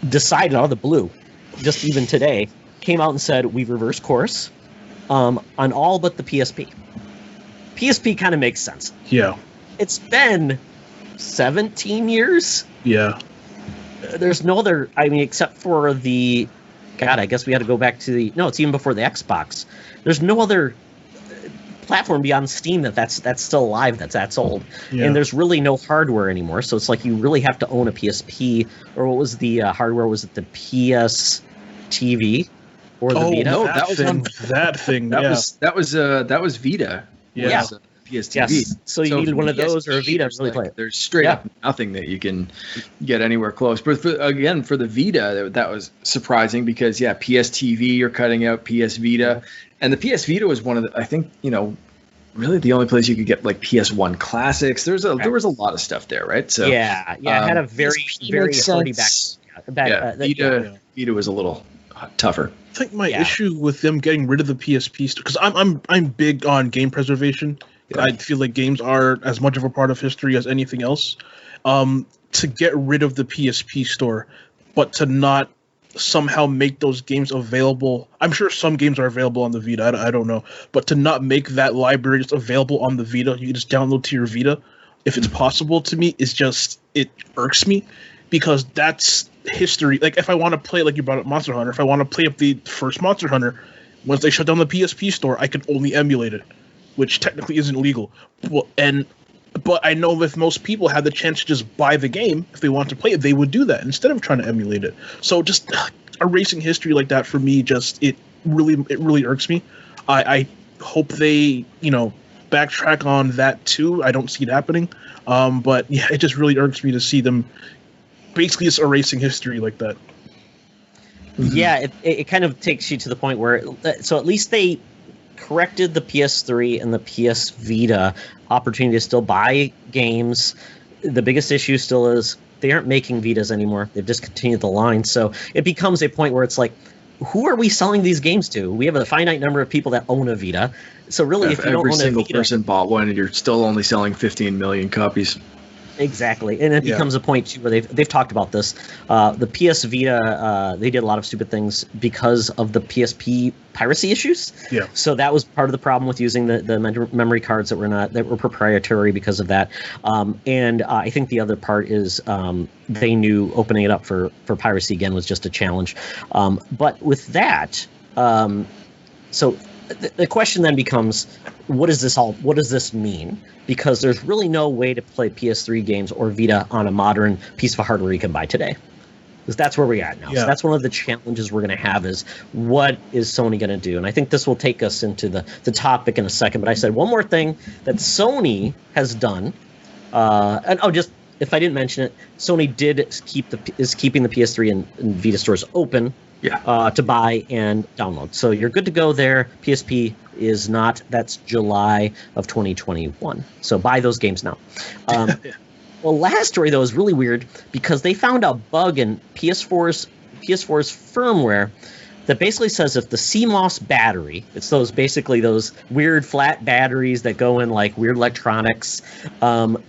Speaker 1: decided out of the blue, just even today, came out and said, we've reversed course on all but the PSP. PSP kind of makes sense.
Speaker 2: Yeah.
Speaker 1: It's been 17 years.
Speaker 2: Yeah.
Speaker 1: There's no other, except for the, God, I guess we had to go back to it's even before the Xbox. There's no other platform beyond Steam that's still alive, that's old. Yeah. And there's really no hardware anymore. So it's like you really have to own a PSP, or what was the hardware? Was it the PS TV or the Vita?
Speaker 2: No, that was on that thing.
Speaker 3: That was Vita.
Speaker 1: Yeah.
Speaker 3: PS TV.
Speaker 1: Yes. So you needed one of those or a Vita to really play it.
Speaker 3: There's straight up nothing that you can get anywhere close. But for the Vita, that was surprising because PS TV, you're cutting out PS Vita, and the PS Vita was one of the, I think, really the only place you could get like PS1 classics. There was a lot of stuff there, right? So
Speaker 1: it had a very hearty back.
Speaker 3: Vita was a little tougher.
Speaker 2: I think my issue with them getting rid of the PSP store, because I'm big on game preservation. Yeah. I feel like games are as much of a part of history as anything else. To get rid of the PSP store, but to not somehow make those games available. I'm sure some games are available on the Vita. I don't know. But to not make that library just available on the Vita, you can just download to your Vita, if it's possible, to me, it irks me. Because that's history. Like, if I want to play, like you brought up Monster Hunter, if I want to play up the first Monster Hunter, once they shut down the PSP store, I can only emulate it, which technically isn't legal. But I know if most people had the chance to just buy the game, if they want to play it, they would do that instead of trying to emulate it. So just erasing history like that for me, it really irks me. I hope they, backtrack on that too. I don't see it happening. But yeah, it just really irks me to see them basically just erasing history like that.
Speaker 1: Yeah, it kind of takes you to the point where, so at least they corrected the PS3 and the PS Vita opportunity to still buy games. The biggest issue still is they aren't making Vitas anymore. They've discontinued the line. So it becomes a point where it's like, who are we selling these games to? We have a finite number of people that own a Vita. So really, if you don't own a Vita,
Speaker 3: every single person bought one, and you're still only selling 15 million copies.
Speaker 1: Exactly, and it becomes a point too where they've talked about this. The PS Vita, they did a lot of stupid things because of the PSP piracy issues.
Speaker 2: Yeah.
Speaker 1: So that was part of the problem with using the memory cards that were proprietary because of that. And I think the other part is they knew opening it up for piracy again was just a challenge. But with that, so the question then becomes, what does this mean? Because there's really no way to play PS3 games or Vita on a modern piece of hardware you can buy today. Because that's where we're at now. Yeah. So that's one of the challenges we're going to have is, what is Sony going to do? And I think this will take us into the topic in a second. But I said one more thing that Sony has done. Just if I didn't mention it, Sony is keeping the PS3 and Vita stores open to buy and download. So you're good to go there. PSP is not. That's July of 2021. So buy those games now. Well, last story, though, is really weird because they found a bug in PS4's firmware that basically says if the CMOS battery, it's those weird flat batteries that go in like weird electronics, and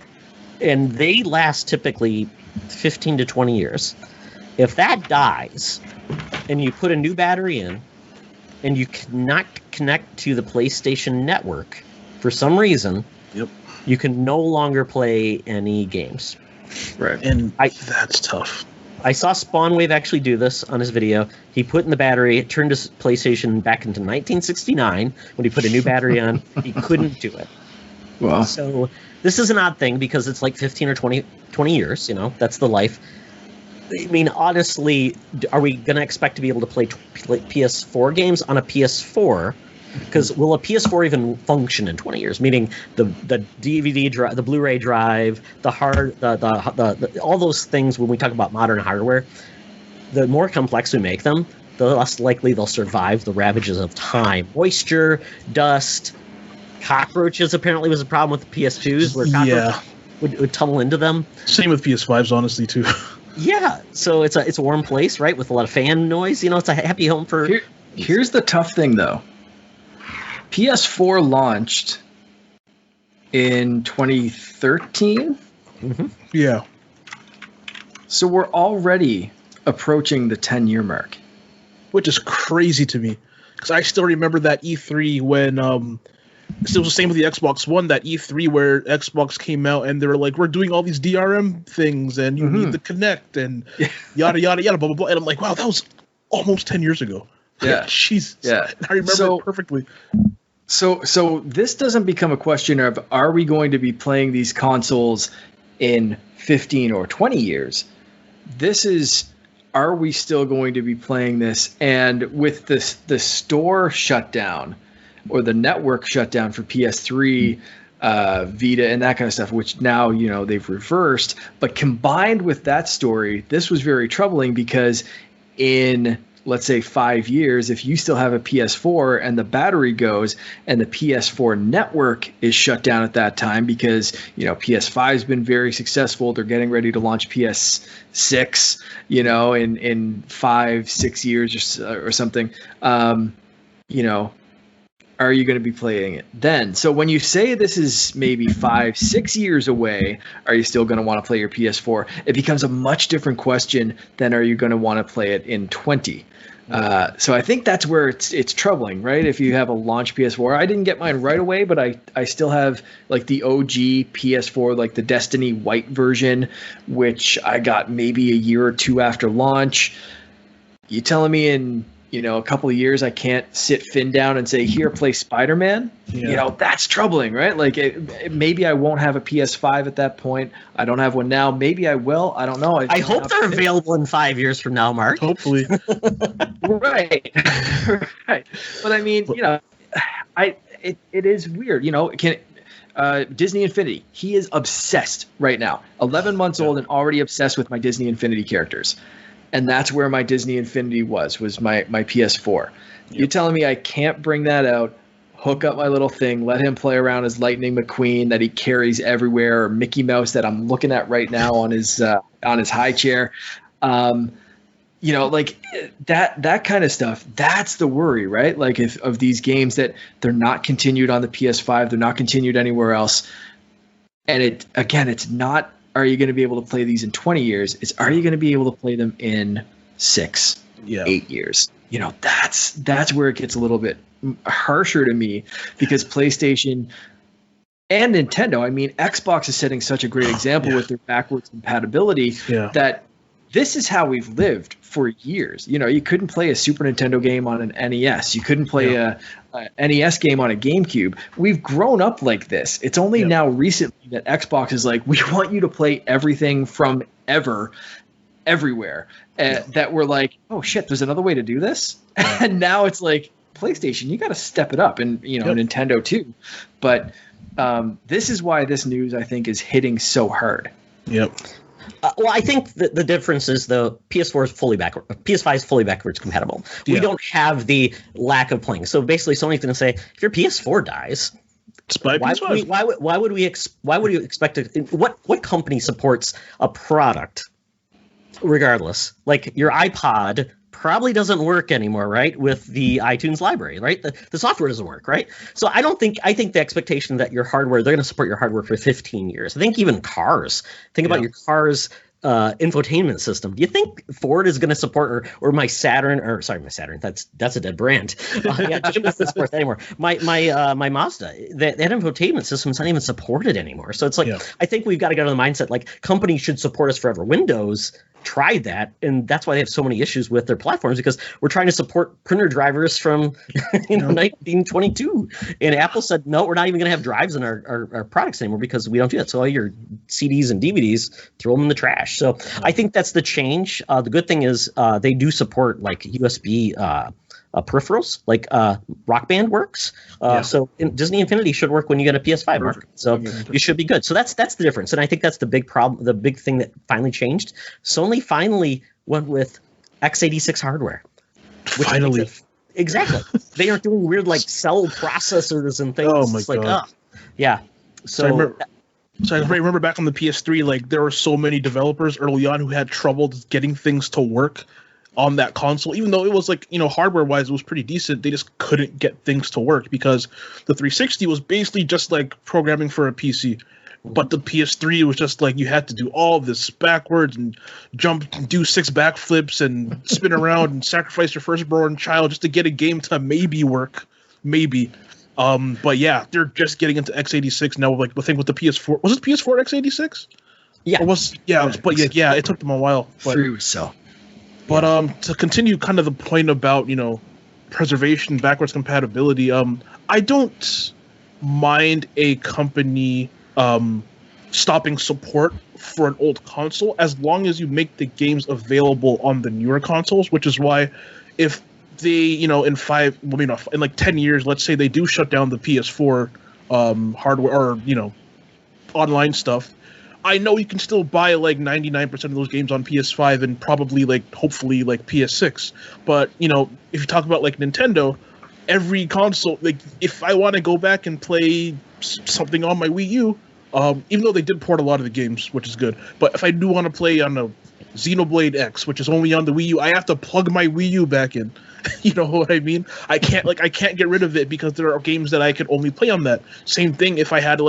Speaker 1: they last typically 15 to 20 years. If that dies and you put a new battery in and you cannot connect to the PlayStation Network for some reason, you can no longer play any games.
Speaker 2: Right. And that's tough.
Speaker 1: I saw Spawnwave actually do this on his video. He put in the battery, it turned his PlayStation back into 1969 when he put a new battery on. He couldn't do it.
Speaker 3: Wow.
Speaker 1: So this is an odd thing because it's like 15 or 20 years, that's the life. I mean, honestly, are we going to expect to be able to play PS4 games on a PS4? Because will a PS4 even function in 20 years? Meaning the DVD drive, the Blu-ray drive, the all those things. When we talk about modern hardware, the more complex we make them, the less likely they'll survive the ravages of time. Moisture, dust, cockroaches apparently was a problem with the PS2s, where cockroaches would tunnel into them.
Speaker 2: Same with PS5s, honestly, too.
Speaker 1: Yeah, so it's a warm place, right, with a lot of fan noise. It's a happy home for.
Speaker 3: Here's the tough thing, though. PS4 launched in 2013.
Speaker 1: Mm-hmm.
Speaker 2: Yeah.
Speaker 3: So we're already approaching the 10-year mark.
Speaker 2: Which is crazy to me. Because I still remember that E3 when... it was the same with the Xbox One, that E3 where Xbox came out and they were like, we're doing all these DRM things and you need the Kinect and yada, yada, yada, blah, blah, blah. And I'm like, wow, that was almost 10 years ago.
Speaker 3: Yeah.
Speaker 2: Jesus. Yeah. I remember it perfectly.
Speaker 3: So this doesn't become a question of, are we going to be playing these consoles in 15 or 20 years? This is, are we still going to be playing this? And with the store shutdown or the network shutdown for PS3, Vita, and that kind of stuff, which now, they've reversed. But combined with that story, this was very troubling because in, let's say, 5 years, if you still have a PS4 and the battery goes and the PS4 network is shut down at that time because, PS5 has been very successful. They're getting ready to launch PS6, in 5-6 years or something, are you going to be playing it then? So when you say this is maybe 5-6 years away, are you still going to want to play your PS4? It becomes a much different question than are you going to want to play it in 20? So I think that's where it's troubling, right? If you have a launch PS4, I didn't get mine right away, but I still have like the OG PS4, like the Destiny White version, which I got maybe a year or two after launch. You telling me in a couple of years I can't sit Finn down and say, here, play Spider-Man? Yeah. That's troubling, right? Like maybe I won't have a PS5 at that point. I don't have one now. Maybe I will. I don't know.
Speaker 1: I hope they're available in 5 years from now, Mark.
Speaker 2: Hopefully.
Speaker 3: Right. Right. But I mean, it is weird. Disney Infinity. He is obsessed right now. 11 months old and already obsessed with my Disney Infinity characters. And that's where my Disney Infinity was my PS4. Yep. You're telling me I can't bring that out, hook up my little thing, let him play around as Lightning McQueen that he carries everywhere, or Mickey Mouse that I'm looking at right now on his high chair. Like that kind of stuff. That's the worry, right? Like if of these games that they're not continued on the PS5, they're not continued anywhere else. And it's not, are you going to be able to play these in 20 years? It's, are you going to be able to play them in 6, 8 years? That's where it gets a little bit harsher to me, because PlayStation and Nintendo, I mean, Xbox is setting such a great example with their backwards compatibility that this is how we've lived for years. You couldn't play a Super Nintendo game on an NES. You couldn't play a NES game on a GameCube. We've grown up like this. It's only now recently that Xbox is like, we want you to play everything from everywhere. That we're like, oh shit, there's another way to do this. And now it's like, PlayStation, you got to step it up, and Nintendo too. But this is why this news, I think, is hitting so hard.
Speaker 2: Yep.
Speaker 1: Well, I think the difference is the PS4 is PS5 is fully backwards compatible. Yeah. We don't have the lack of playing. So basically, Sony's going to say, if your PS4 dies, why would you expect to? What company supports a product regardless? Like your iPod probably doesn't work anymore, right? With the iTunes library, right? The software doesn't work, right? So I think the expectation that your hardware, they're going to support your hardware for 15 years. I think even cars, think about your car's infotainment system. Do you think Ford is going to support or my Saturn, that's a dead brand. Jim doesn't support that anymore. My Mazda, that infotainment system is not even supported anymore. So it's like, I think we've got to go to the mindset, like companies should support us forever. Windows tried that, and that's why they have so many issues with their platforms, because we're trying to support printer drivers from 1922, and Apple said no, we're not even going to have drives in our products anymore because we don't do that. So all your CDs and DVDs, throw them in the trash. So I think that's the change. The good thing is they do support like USB peripherals, like Rock Band works. So Disney Infinity should work when you get a PS5 mark. So you should be good. So that's the difference. And I think that's the big problem, the big thing that finally changed. Sony finally went with x86 hardware.
Speaker 2: Finally.
Speaker 1: Exactly. They aren't doing weird like cell processors and things.
Speaker 2: Oh my God.
Speaker 1: Yeah. So
Speaker 2: I remember back on the PS3, like there were so many developers early on who had trouble getting things to work on that console, even though it was like, hardware wise, it was pretty decent. They just couldn't get things to work because the 360 was basically just like programming for a PC. But the PS3 was just like you had to do all this backwards and jump, do 6 backflips and spin around and sacrifice your firstborn child just to get a game to maybe work. Maybe. But yeah, they're just getting into x86 now. Like the thing with the PS4, was it PS4 x86?
Speaker 1: Yeah.
Speaker 2: It took them a while. But to continue kind of the point about, preservation, backwards compatibility, I don't mind a company stopping support for an old console as long as you make the games available on the newer consoles, which is why if they, in like 10 years, let's say they do shut down the PS4 hardware or, online stuff, I know you can still buy like 99% of those games on PS5 and probably hopefully PS6. But, if you talk about like Nintendo, every console, like if I want to go back and play something on my Wii U, even though they did port a lot of the games, which is good, but if I do want to play on a Xenoblade X, which is only on the Wii U, I have to plug my Wii U back in. You know what I mean? I can't get rid of it because there are games that I could only play on that. Same thing if I had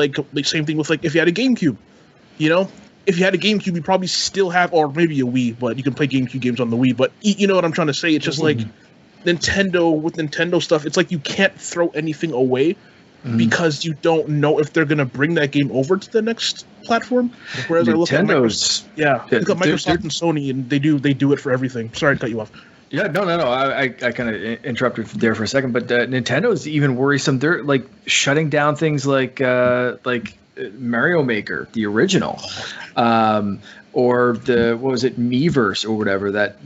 Speaker 2: same thing with if you had a GameCube. If you had a GameCube, you probably still have, or maybe a Wii, but you can play GameCube games on the Wii. But you know what I'm trying to say? It's just like Nintendo with Nintendo stuff. It's like you can't throw anything away because you don't know if they're gonna bring that game over to the next platform. Whereas I look at Microsoft, look at Microsoft and Sony, and they do it for everything. Sorry to cut you off.
Speaker 3: Yeah, no. I kind of interrupted there for a second, but Nintendo's even worrisome. They're like shutting down things like Mario Maker, the original, or the Miiverse or whatever that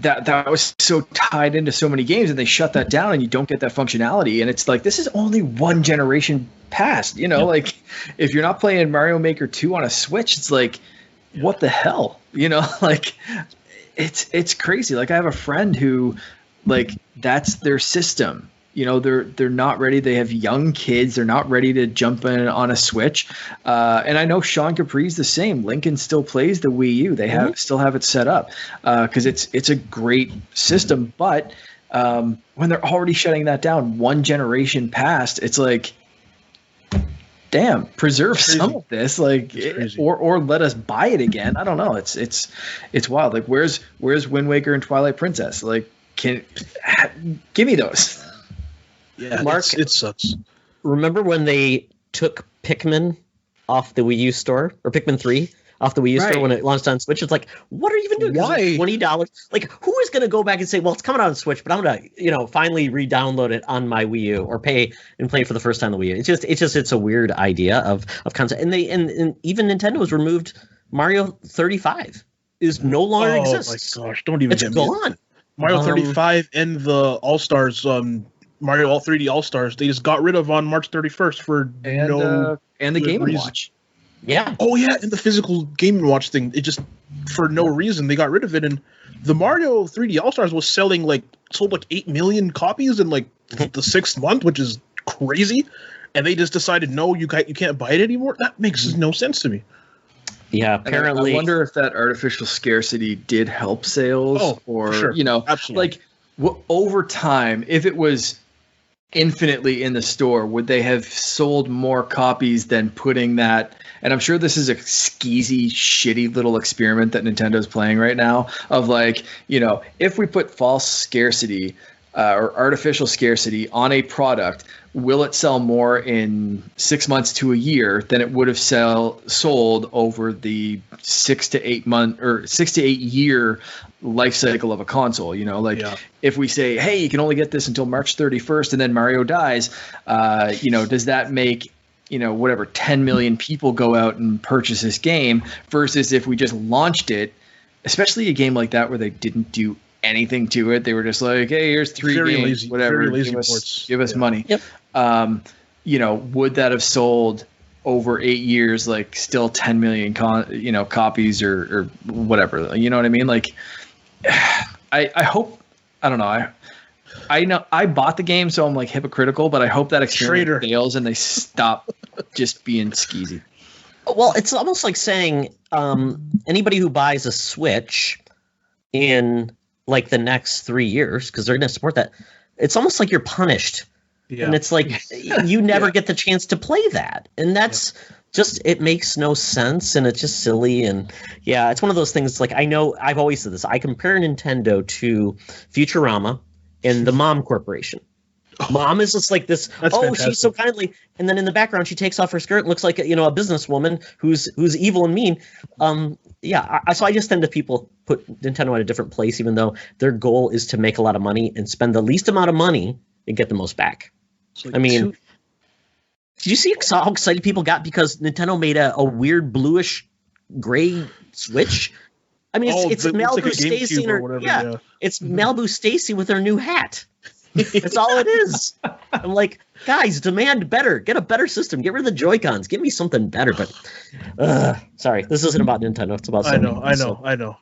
Speaker 3: that was so tied into so many games, and they shut that down, and you don't get that functionality. And it's like this is only one generation past. Like if you're not playing Mario Maker 2 on a Switch, it's like what the hell, like it's crazy. Like I have a friend who that's their system. They're not ready. They have young kids. They're not ready to jump in on a Switch. And I know Sean Capri's the same. Lincoln still plays the Wii U. They still have it set up because it's a great system. But when they're already shutting that down one generation past, it's like, damn, preserve some of this, or let us buy it again. I don't know. It's wild. Like where's Wind Waker and Twilight Princess? Like, give me those.
Speaker 2: Yeah,
Speaker 1: Mark,
Speaker 2: it sucks.
Speaker 1: Remember when they took Pikmin off the Wii U store, or Pikmin 3? off the Wii U store when it launched on Switch. It's like, what are you even doing?
Speaker 2: Why?
Speaker 1: $20? Like, who is going to go back and say, well, it's coming out on Switch, but I'm going to, finally re-download it on my Wii U or pay and play it for the first time on the Wii U. It's a weird idea of concept. And even Nintendo has removed Mario 35 is no longer exists.
Speaker 2: Oh my gosh, don't even
Speaker 1: get me. It's gone.
Speaker 2: Mario 35 and the All-Stars, Mario All 3D All-Stars, they just got rid of on March 31st for
Speaker 3: and the Game & Watch.
Speaker 1: Yeah.
Speaker 2: Oh yeah, and the physical Game & Watch thing. It just for no reason they got rid of it. And the Mario 3D All-Stars was sold like 8 million copies in like the 6th month, which is crazy. And they just decided, no, you can't buy it anymore. That makes no sense to me.
Speaker 1: Yeah, apparently.
Speaker 3: I wonder if that artificial scarcity did help sales, or
Speaker 2: sure.
Speaker 3: Absolutely. Like over time, if it was infinitely in the store, would they have sold more copies than putting that? And I'm sure this is a skeezy, shitty little experiment that Nintendo's playing right now of like, if we put false scarcity or artificial scarcity on a product, will it sell more in 6 months to a year than it would have sold over the 6 to 8 month or 6 to 8 year life cycle of a console? If we say, hey, you can only get this until March 31st and then Mario dies, does that make 10 million people go out and purchase this game versus if we just launched it, especially a game like that where they didn't do anything to it. They were just like, hey, here's 3 games,
Speaker 2: lazy,
Speaker 3: whatever.
Speaker 2: Very lazy
Speaker 3: give us money.
Speaker 1: Yep.
Speaker 3: Would that have sold over 8 years, like still 10 million copies or whatever? You know what I mean? Like, I hope, I don't know. I know I bought the game, so I'm like hypocritical, but I hope that experiment fails and they stop just being skeezy.
Speaker 1: Well, it's almost like saying anybody who buys a Switch in like the next 3 years, because they're going to support that, it's almost like you're punished. Yeah. And it's like you never get the chance to play that. And that's just, it makes no sense, and it's just silly. And yeah, it's one of those things, like, I know I've always said this. I compare Nintendo to Futurama and the Mom Corporation. Mom is just like this, fantastic. She's so kindly, and then in the background she takes off her skirt and looks like a businesswoman who's evil and mean. So I just tend to people put Nintendo at a different place, even though their goal is to make a lot of money and spend the least amount of money and get the most back. Like, I mean, did you see how excited people got because Nintendo made a weird bluish gray Switch? I mean, it's Malibu Stacy it's Malibu Stacy with her new hat. That's all it is. I'm like, guys, demand better. Get a better system. Get rid of the Joy-Cons. Give me something better. But sorry, this isn't about Nintendo. It's about Sony.
Speaker 2: I know.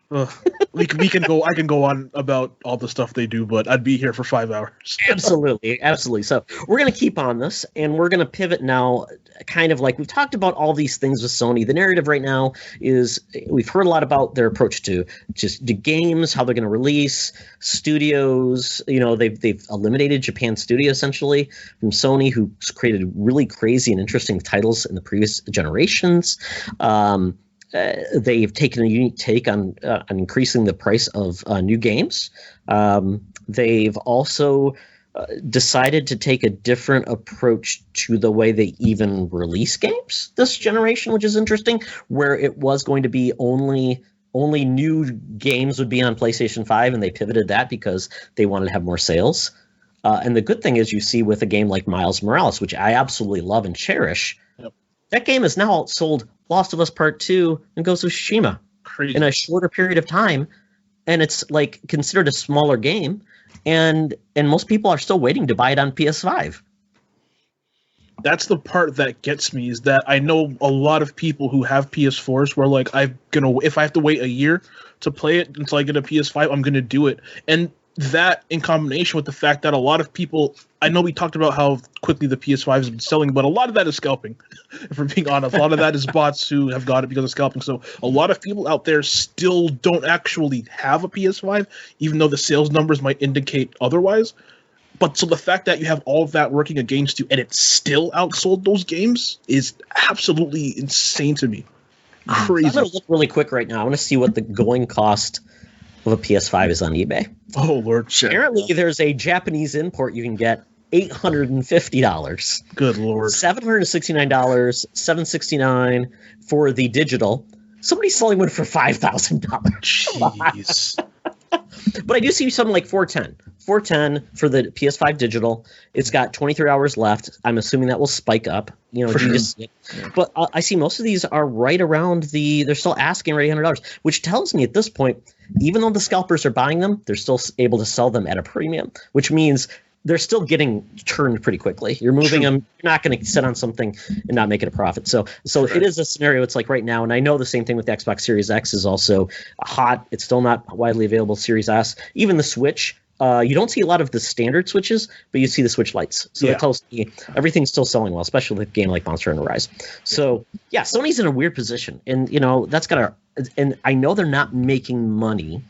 Speaker 2: We can go. I can go on about all the stuff they do, but I'd be here for 5 hours.
Speaker 1: Absolutely. So we're gonna keep on this, and we're gonna pivot now. Kind of like we've talked about all these things with Sony. The narrative right now is we've heard a lot about their approach to just the games, how they're going to release studios. They've eliminated Japan Studio essentially from Sony, who's created really crazy and interesting titles in the previous generations. They've taken a unique take on increasing the price of new games. They've also decided to take a different approach to the way they even release games this generation, which is interesting, where it was going to be only new games would be on PlayStation 5, and they pivoted that because they wanted to have more sales. And the good thing is you see with a game like Miles Morales, which I absolutely love and cherish, that game has now sold Last of Us Part 2 and Ghost of Tsushima in a shorter period of time, and it's like considered a smaller game. And most people are still waiting to buy it on PS5.
Speaker 2: That's the part that gets me, is that I know a lot of people who have PS4s where like if I have to wait a year to play it until I get a PS5, I'm gonna do it. And that in combination with the fact that a lot of people, I know we talked about how quickly the PS5 has been selling, but a lot of that is scalping. If we're being honest, a lot of that is bots who have got it because of scalping. So a lot of people out there still don't actually have a PS5, even though the sales numbers might indicate otherwise. But so the fact that you have all of that working against you and it still outsold those games is absolutely insane to me. Crazy.
Speaker 1: I'm going to look really quick right now. I want to see what the going cost of a PS5 is on eBay.
Speaker 2: Oh, Lord.
Speaker 1: Sure. Apparently, there's a Japanese import you can get $850.
Speaker 2: Good Lord.
Speaker 1: $769, $769 for the digital. Somebody's selling one for $5,000.
Speaker 2: Jeez.
Speaker 1: But I do see something like 410. 410 for the PS5 digital. It's got 23 hours left. I'm assuming that will spike up. For sure. But I see most of these are right around they're still asking right $100, which tells me at this point, even though the scalpers are buying them, they're still able to sell them at a premium, which means they're still getting turned pretty quickly. You're moving them. You're not going to sit on something and not make it a profit. So it is a scenario. It's like right now, and I know the same thing with the Xbox Series X is also hot. It's still not widely available. Series S, even the Switch. You don't see a lot of the standard Switches, but you see the Switch Lights. So it tells me everything's still selling well, especially with a game like Monster Hunter Rise. So Sony's in a weird position, and that's got and I know they're not making money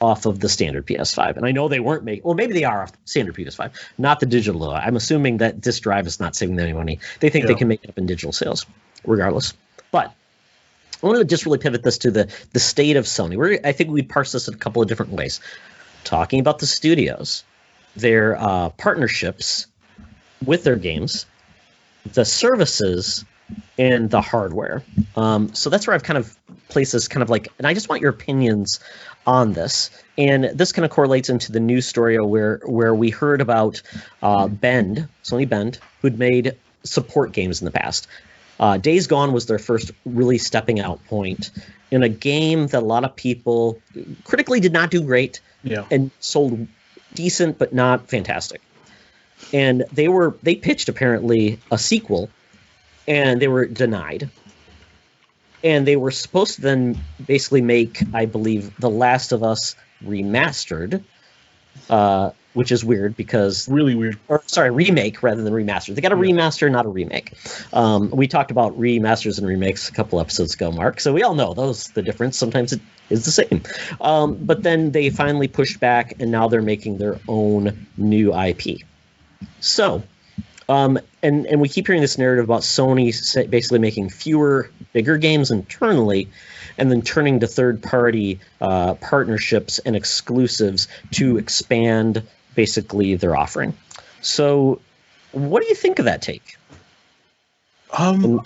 Speaker 1: off of the standard PS5, and I know they weren't making. Well, maybe they are off standard PS5, not the digital though. I'm assuming that disk drive is not saving them any money. They think they can make it up in digital sales, regardless. But I want to just really pivot this to the state of Sony. I think we parse this in a couple of different ways. Talking about the studios, their partnerships with their games, the services, and the hardware. So that's where I've kind of placed this kind of like, and I just want your opinions on this. And this kind of correlates into the news story where we heard about Sony Bend, who'd made support games in the past. Days Gone was their first really stepping out point in a game that a lot of people critically did not do great. And sold decent but not fantastic. And they pitched apparently a sequel, and they were denied. And they were supposed to then basically make, I believe, The Last of Us remastered, which is weird because
Speaker 2: really weird.
Speaker 1: Or sorry, remake rather than remaster. They got a remaster, not a remake. We talked about remasters and remakes a couple episodes ago, Mark. So we all know the difference. Sometimes it is the same. But then they finally pushed back, and now they're making their own new IP. So, and we keep hearing this narrative about Sony basically making fewer, bigger games internally, and then turning to third-party partnerships and exclusives to expand basically their offering. So, what do you think of that take?
Speaker 2: I'm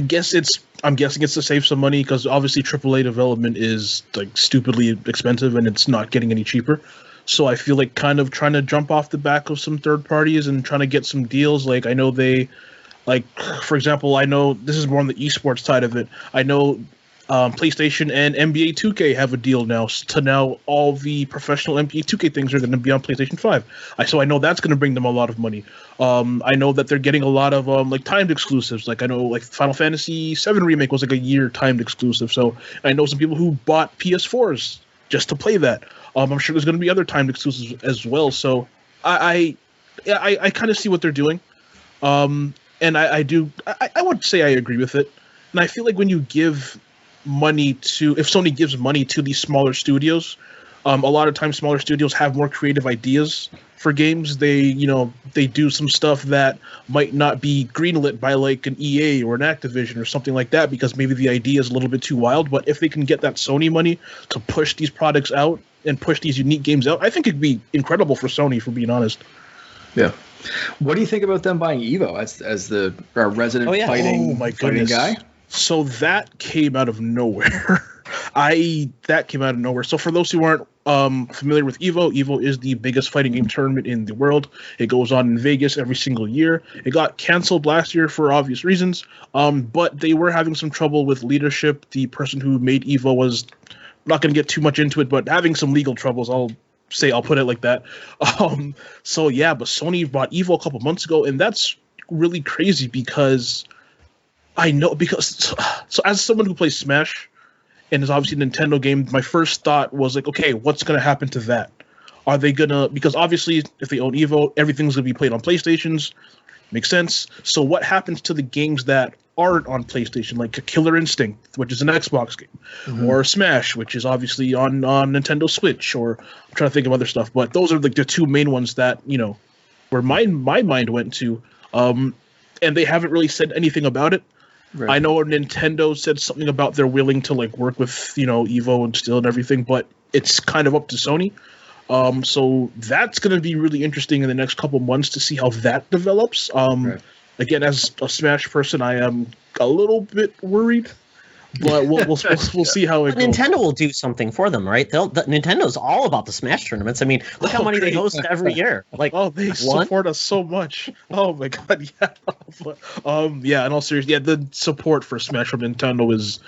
Speaker 2: guessing it's to save some money because obviously AAA development is like stupidly expensive and it's not getting any cheaper. So I feel like kind of trying to jump off the back of some third parties and trying to get some deals. Like I know for example, I know this is more on the esports side of it. I know PlayStation and NBA 2K have a deal now. So now all the professional NBA 2K things are going to be on PlayStation 5. So I know that's going to bring them a lot of money. I know that they're getting a lot of like timed exclusives. Like I know like Final Fantasy VII Remake was like a year timed exclusive. So I know some people who bought PS4s just to play that. I'm sure there's going to be other timed exclusives as well. So I kind of see what they're doing. And I would say I agree with it. And I feel like when you give if Sony gives money to these smaller studios, a lot of times smaller studios have more creative ideas for games. They do some stuff that might not be greenlit by like an EA or an Activision or something like that because maybe the idea is a little bit too wild. But if they can get that Sony money to push these products out and push these unique games out, I think it'd be incredible for Sony, for being honest.
Speaker 3: Yeah. What do you think about them buying Evo as the resident fighting guy?
Speaker 2: So that came out of nowhere. So for those who aren't familiar with Evo is the biggest fighting game tournament in the world. It goes on in Vegas every single year. It got canceled last year for obvious reasons, but they were having some trouble with leadership. The person who made Evo was, not going to get too much into it, but having some legal troubles, I'll put it like that. But Sony bought Evo a couple months ago, and that's really crazy because so as someone who plays Smash and is obviously a Nintendo game, my first thought was like, okay, what's going to happen to that? Are they going to, because obviously if they own Evo, everything's going to be played on PlayStations. Makes sense. So what happens to the games that aren't on PlayStation, like Killer Instinct, which is an Xbox game, or Smash, which is obviously on Nintendo Switch, or I'm trying to think of other stuff, but those are like the two main ones that, where my mind went to, and they haven't really said anything about it. Right. I know Nintendo said something about they're willing to like work with Evo and still and everything, but it's kind of up to Sony. So that's going to be really interesting in the next couple months to see how that develops. Right. Again, as a Smash person, I am a little bit worried. But we'll see how it goes.
Speaker 1: Nintendo will do something for them, right? Nintendo's all about the Smash tournaments. I mean, look how many they host every year. Like,
Speaker 2: they support us so much. Oh my god, yeah. But, in all seriousness, the support for Smash from Nintendo is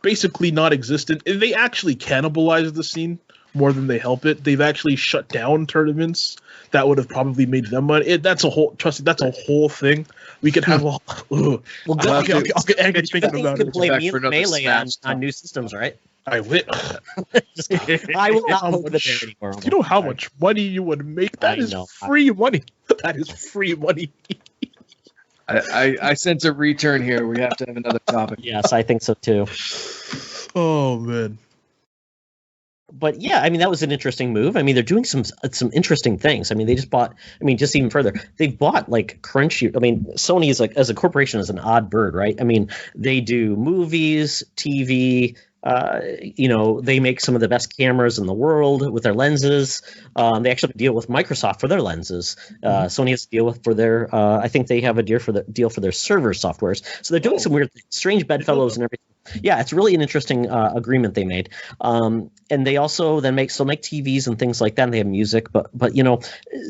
Speaker 2: basically non-existent. They actually cannibalize the scene more than they help it. They've actually shut down tournaments that would have probably made them money. That's a whole thing. We could have I'll get angry thinking about it.
Speaker 1: Play Melee on new systems, right?
Speaker 2: I will.
Speaker 1: I will not vote for the anymore.
Speaker 2: Do you know how much money you would make? That is free money. That is free money.
Speaker 3: I sense a return here. We have to have another topic.
Speaker 1: Yes, I think so too.
Speaker 2: Oh man.
Speaker 1: But yeah, I mean, that was an interesting move. I mean, they're doing some interesting things. I mean, they just bought. I mean, just even further, they've bought like Crunchy. I mean, Sony is like, as a corporation, is an odd bird, right? I mean, they do movies, TV. They make some of the best cameras in the world with their lenses. They actually deal with Microsoft for their lenses. Sony has to deal with for their. I think they have a deal for their server softwares. So they're doing some weird, strange bedfellows and everything. Yeah, it's really an interesting agreement they made. And they also then make TVs and things like that. And they have music, but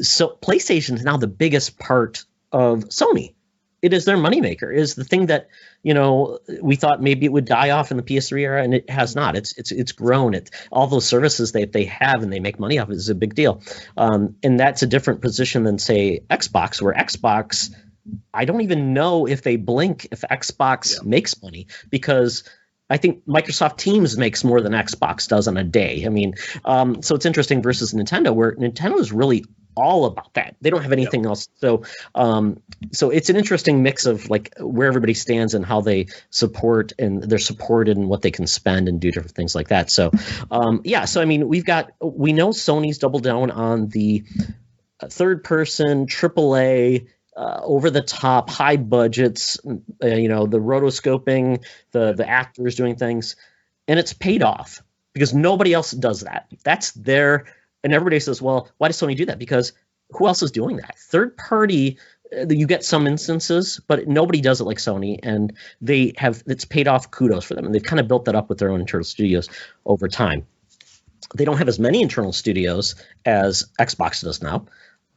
Speaker 1: so PlayStation is now the biggest part of Sony. It is their moneymaker. It is the thing that we thought maybe it would die off in the PS3 era, and it has not. It's grown. All those services they have and they make money off it is a big deal. And that's a different position than say Xbox, where Xbox, I don't even know if they blink if Xbox makes money, because I think Microsoft Teams makes more than Xbox does in a day. I mean, so it's interesting versus Nintendo, where Nintendo is really all about that. They don't have anything else. So it's an interesting mix of like where everybody stands and how they support, and they're supported and what they can spend and do different things like that. So, so I mean, we know Sony's doubled down on the third person, AAA, over the top, high budgets, the rotoscoping, the actors doing things, and it's paid off because nobody else does that. That's their. And everybody says, well, why does Sony do that? Because who else is doing that? Third party, you get some instances, but nobody does it like Sony. And it's paid off. Kudos for them. And they've kind of built that up with their own internal studios over time. They don't have as many internal studios as Xbox does now.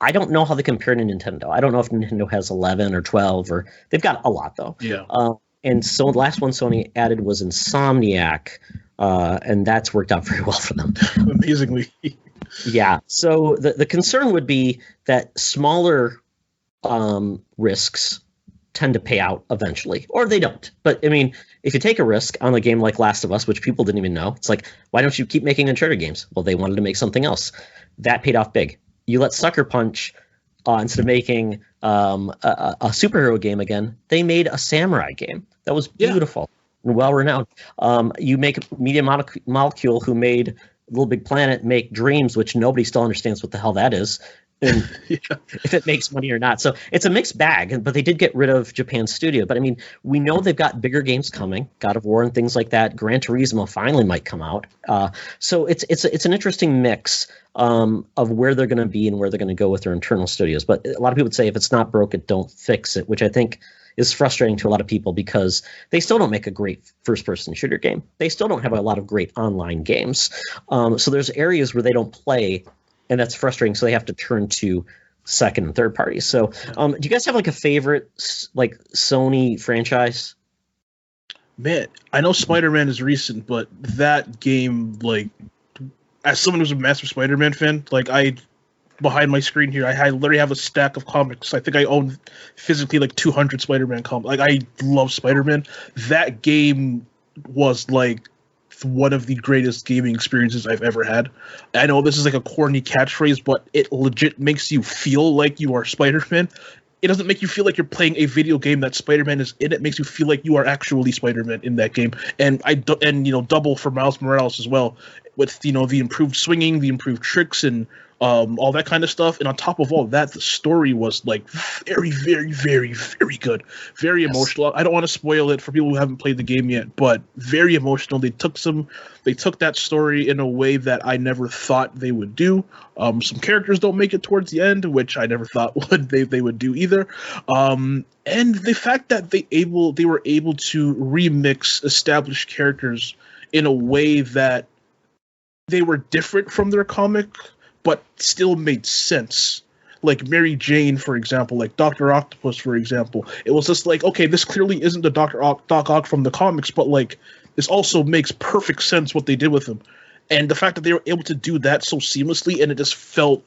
Speaker 1: I don't know how they compare to Nintendo. I don't know if Nintendo has 11 or 12, or they've got a lot though.
Speaker 2: Yeah.
Speaker 1: And so the last one Sony added was Insomniac, and that's worked out very well for them.
Speaker 2: Amazingly.
Speaker 1: Yeah. So the concern would be that smaller risks tend to pay out eventually, or they don't. But I mean, if you take a risk on a game like Last of Us, which people didn't even know, it's like, why don't you keep making Uncharted games? Well, they wanted to make something else. That paid off big. You let Sucker Punch, instead of making a superhero game again, they made a samurai game that was beautiful and well-renowned. You make Media Molecule, who made Little Big Planet, make Dreams, which nobody still understands what the hell that is, and if it makes money or not. So it's a mixed bag, but they did get rid of Japan's studio. But I mean, we know they've got bigger games coming, God of War and things like that. Gran Turismo finally might come out. So it's an interesting mix of where they're going to be and where they're going to go with their internal studios. But a lot of people would say, if it's not broken, don't fix it, which I think is frustrating to a lot of people, because they still don't make a great first-person shooter game. They still don't have a lot of great online games. So there's areas where they don't play, and that's frustrating. So they have to turn to second and third parties. So do you guys have like a favorite like Sony franchise?
Speaker 2: Man, I know Spider-Man is recent, but that game, like, as someone who's a massive Spider-Man fan, like, behind my screen here, I literally have a stack of comics. I think I own physically like 200 Spider-Man comics. Like, I love Spider-Man. That game was like one of the greatest gaming experiences I've ever had. I know this is like a corny catchphrase, but it legit makes you feel like you are Spider-Man. It doesn't make you feel like you're playing a video game that Spider-Man is in. It makes you feel like you are actually Spider-Man in that game. And double for Miles Morales as well, with the improved swinging, the improved tricks, and all that kind of stuff. And on top of all that, the story was like very, very, very, very good, very emotional. I don't want to spoil it for people who haven't played the game yet, but very emotional. They took that story in a way that I never thought they would do. Some characters don't make it towards the end, which I never thought they would do either. And the fact that they were able to remix established characters in a way that they were different from their comic, but still made sense. Like Mary Jane, for example, like Dr. Octopus, for example. It was just like, okay, this clearly isn't the Doc Ock from the comics, but like this also makes perfect sense what they did with him. And the fact that they were able to do that so seamlessly, and it just felt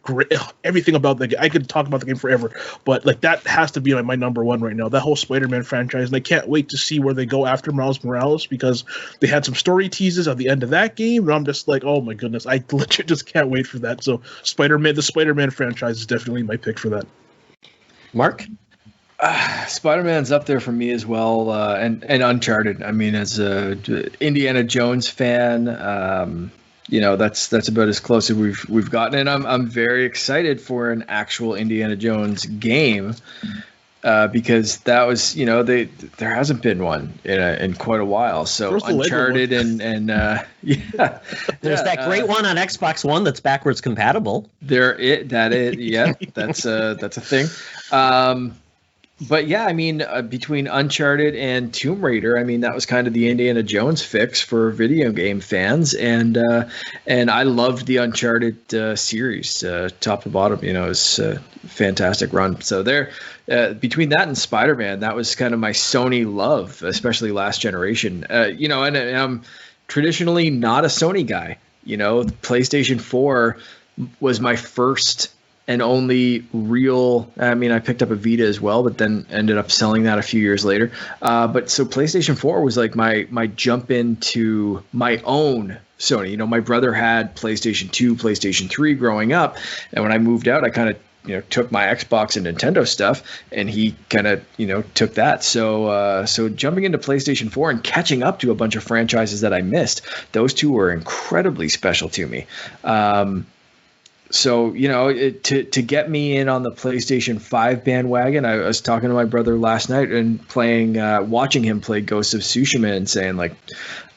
Speaker 2: great. Everything about the game, I could talk about the game forever, but like that has to be like my number one right now. That whole Spider-Man franchise, and I can't wait to see where they go after Miles Morales, because they had some story teases at the end of that game, and I'm just like, oh my goodness, I literally just can't wait for that. So the Spider-Man franchise is definitely my pick for that.
Speaker 1: Mark?
Speaker 3: Spider-Man's up there for me as well, and Uncharted. I mean, as a Indiana Jones fan, that's about as close as we've gotten, and I'm very excited for an actual Indiana Jones game, because that was there hasn't been one in quite a while. So Uncharted and there's
Speaker 1: that great one on Xbox One that's backwards compatible.
Speaker 3: That's a thing. But yeah, I mean, between Uncharted and Tomb Raider, I mean, that was kind of the Indiana Jones fix for video game fans, and I loved the Uncharted series, top to bottom. It was a fantastic run. So there, between that and Spider-Man, that was kind of my Sony love, especially last generation. And I'm traditionally not a Sony guy. PlayStation 4 was my first and only real, I mean, I picked up a Vita as well, but then ended up selling that a few years later. But so PlayStation 4 was like my jump into my own Sony. My brother had PlayStation 2, PlayStation 3 growing up. And when I moved out, I kind of, took my Xbox and Nintendo stuff, and he kind of, took that. So jumping into PlayStation 4 and catching up to a bunch of franchises that I missed, those two were incredibly special to me. So, to get me in on the PlayStation 5 bandwagon, I was talking to my brother last night and watching him play Ghost of Tsushima and saying, like,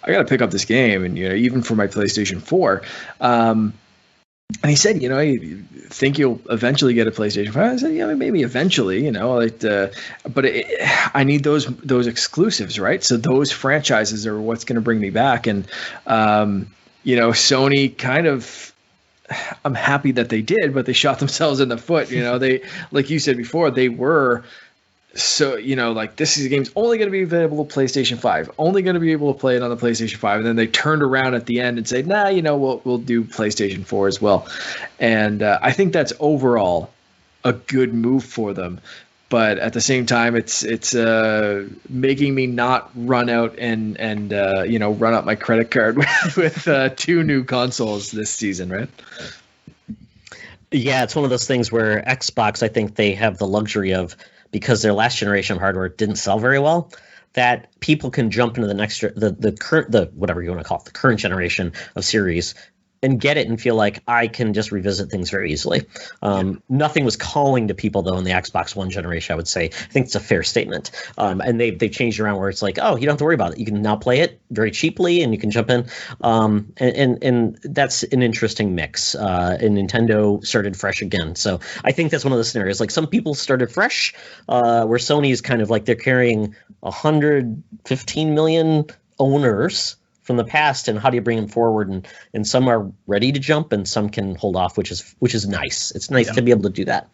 Speaker 3: I got to pick up this game. And, even for my PlayStation 4. And he said, you think you'll eventually get a PlayStation 5? I said, maybe eventually, but I need those exclusives, right? So those franchises are what's going to bring me back. And, Sony kind of, I'm happy that they did, but they shot themselves in the foot. They, like you said before, they were so, like, this game's only going to be available to PlayStation 5, only going to be able to play it on the PlayStation 5. And then they turned around at the end and said, nah, we'll do PlayStation 4 as well. And I think that's overall a good move for them. But at the same time, it's making me not run out and run up my credit card with two new consoles this season, right?
Speaker 1: Yeah, it's one of those things where Xbox, I think they have the luxury of, because their last generation of hardware didn't sell very well, that people can jump into the whatever you want to call it, the current generation of series, and get it and feel like I can just revisit things very easily. Nothing was calling to people, though, in the Xbox One generation, I would say. I think it's a fair statement. And they've changed around where it's like, oh, you don't have to worry about it. You can now play it very cheaply, and you can jump in. And that's an interesting mix. And Nintendo started fresh again. So I think that's one of the scenarios. Like, some people started fresh, where Sony is kind of like they're carrying 115 million owners from the past, and how do you bring them forward? And some are ready to jump, and some can hold off, which is nice. It's nice to be able to do that.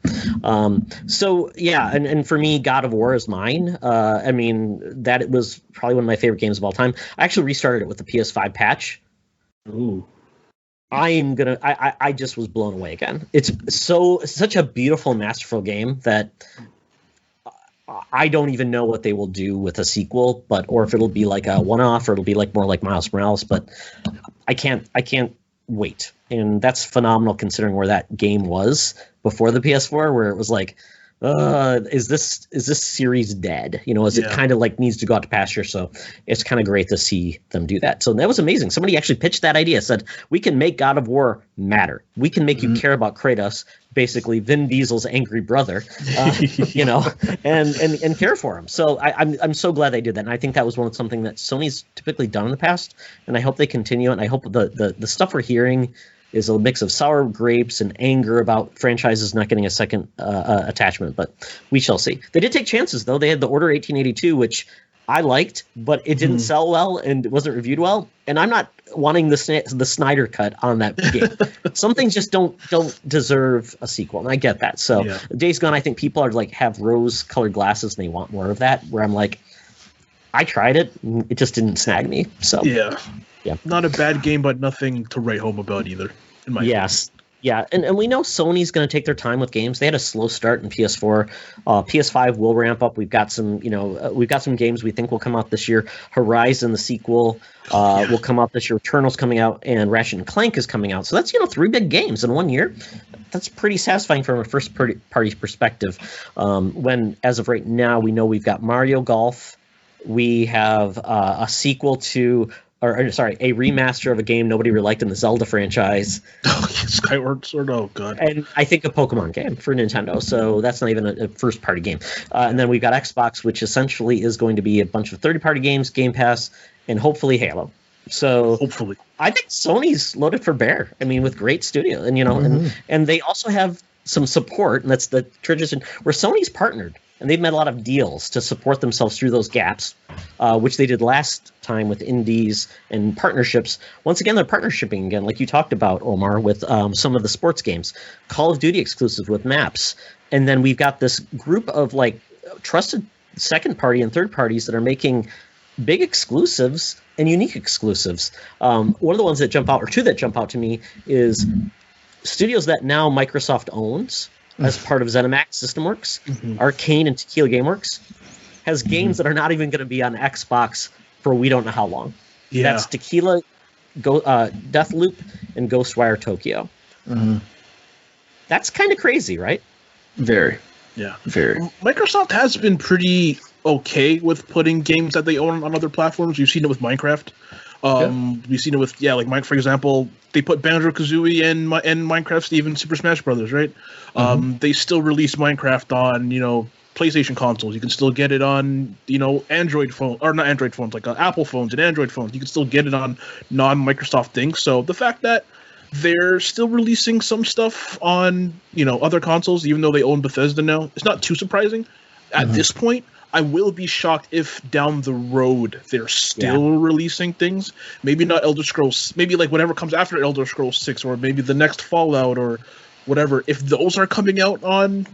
Speaker 1: So yeah, and for me, God of War is mine. I mean, that was probably one of my favorite games of all time. I actually restarted it with the PS5 patch.
Speaker 2: Ooh.
Speaker 1: I just was blown away again. It's such a beautiful, masterful game that I don't even know what they will do with a sequel, or if it'll be like a one-off, or it'll be like more like Miles Morales. But I can't wait, and that's phenomenal considering where that game was before the PS4, where it was like is this series dead? Is it kind of like needs to go out to pasture? So it's kind of great to see them do that. So that was amazing. Somebody actually pitched that idea, said we can make God of War matter. We can make you care about Kratos, basically Vin Diesel's angry brother, and care for him. So I'm so glad they did that. And I think that was something that Sony's typically done in the past, and I hope they continue. And I hope the stuff we're hearing is a mix of sour grapes and anger about franchises not getting a second attachment, but we shall see. They did take chances, though. They had the Order 1882, which I liked, but it didn't sell well and wasn't reviewed well. And I'm not wanting the Snyder cut on that game. Some things just don't deserve a sequel, and I get that. So Days Gone, I think people are like have rose-colored glasses and they want more of that. Where I'm like, I tried it, it just didn't snag me. So
Speaker 2: yeah. Not a bad game, but nothing to write home about either. In my opinion.
Speaker 1: Yeah, and we know Sony's going to take their time with games. They had a slow start in PS4. PS5 will ramp up. We've got some games we think will come out this year. Horizon, the sequel, will come out this year. Returnal's coming out, and Ratchet and Clank is coming out. So that's 3 big games in 1 year. That's pretty satisfying from a first party perspective. When as of right now, we know we've got Mario Golf. We have a sequel to. A remaster of a game nobody really liked in the Zelda franchise.
Speaker 2: Skyward Sword, oh god.
Speaker 1: And I think a Pokemon game for Nintendo, so that's not even a first-party game. And then we've got Xbox, which essentially is going to be a bunch of third-party games, Game Pass, and hopefully Halo. So
Speaker 2: hopefully.
Speaker 1: I think Sony's loaded for bear. I mean, with great studio. And, and they also have some support, and that's the tradition, where Sony's partnered. And they've made a lot of deals to support themselves through those gaps, which they did last time with indies and partnerships. Once again, they're partnershiping again, like you talked about, Omar, with some of the sports games. Call of Duty exclusive with maps. And then we've got this group of like trusted second party and third parties that are making big exclusives and unique exclusives. One of the ones that jump out, or two that jump out to me, is studios that now Microsoft owns as part of ZeniMax SystemWorks, Arcane and Tequila Gameworks, has games that are not even going to be on Xbox for we don't know how long. Yeah. That's Tequila, Deathloop, and Ghostwire Tokyo. That's kind of crazy, right?
Speaker 3: Very.
Speaker 2: Yeah.
Speaker 3: Very.
Speaker 2: Microsoft has been pretty okay with putting games that they own on other platforms. You've seen it with Minecraft. We've seen it with Mike, for example, they put Banjo-Kazooie and Minecraft, even Super Smash Brothers, right? They still release Minecraft on PlayStation consoles. You can still get it on Android phone, or not Android phones, like Apple phones and Android phones. You can still get it on non-Microsoft things. So the fact that they're still releasing some stuff on other consoles, even though they own Bethesda now, it's not too surprising at this point. I will be shocked if down the road they're still releasing things. Maybe not Elder Scrolls. Maybe like whatever comes after Elder Scrolls 6, or maybe the next Fallout or whatever. If those are coming out on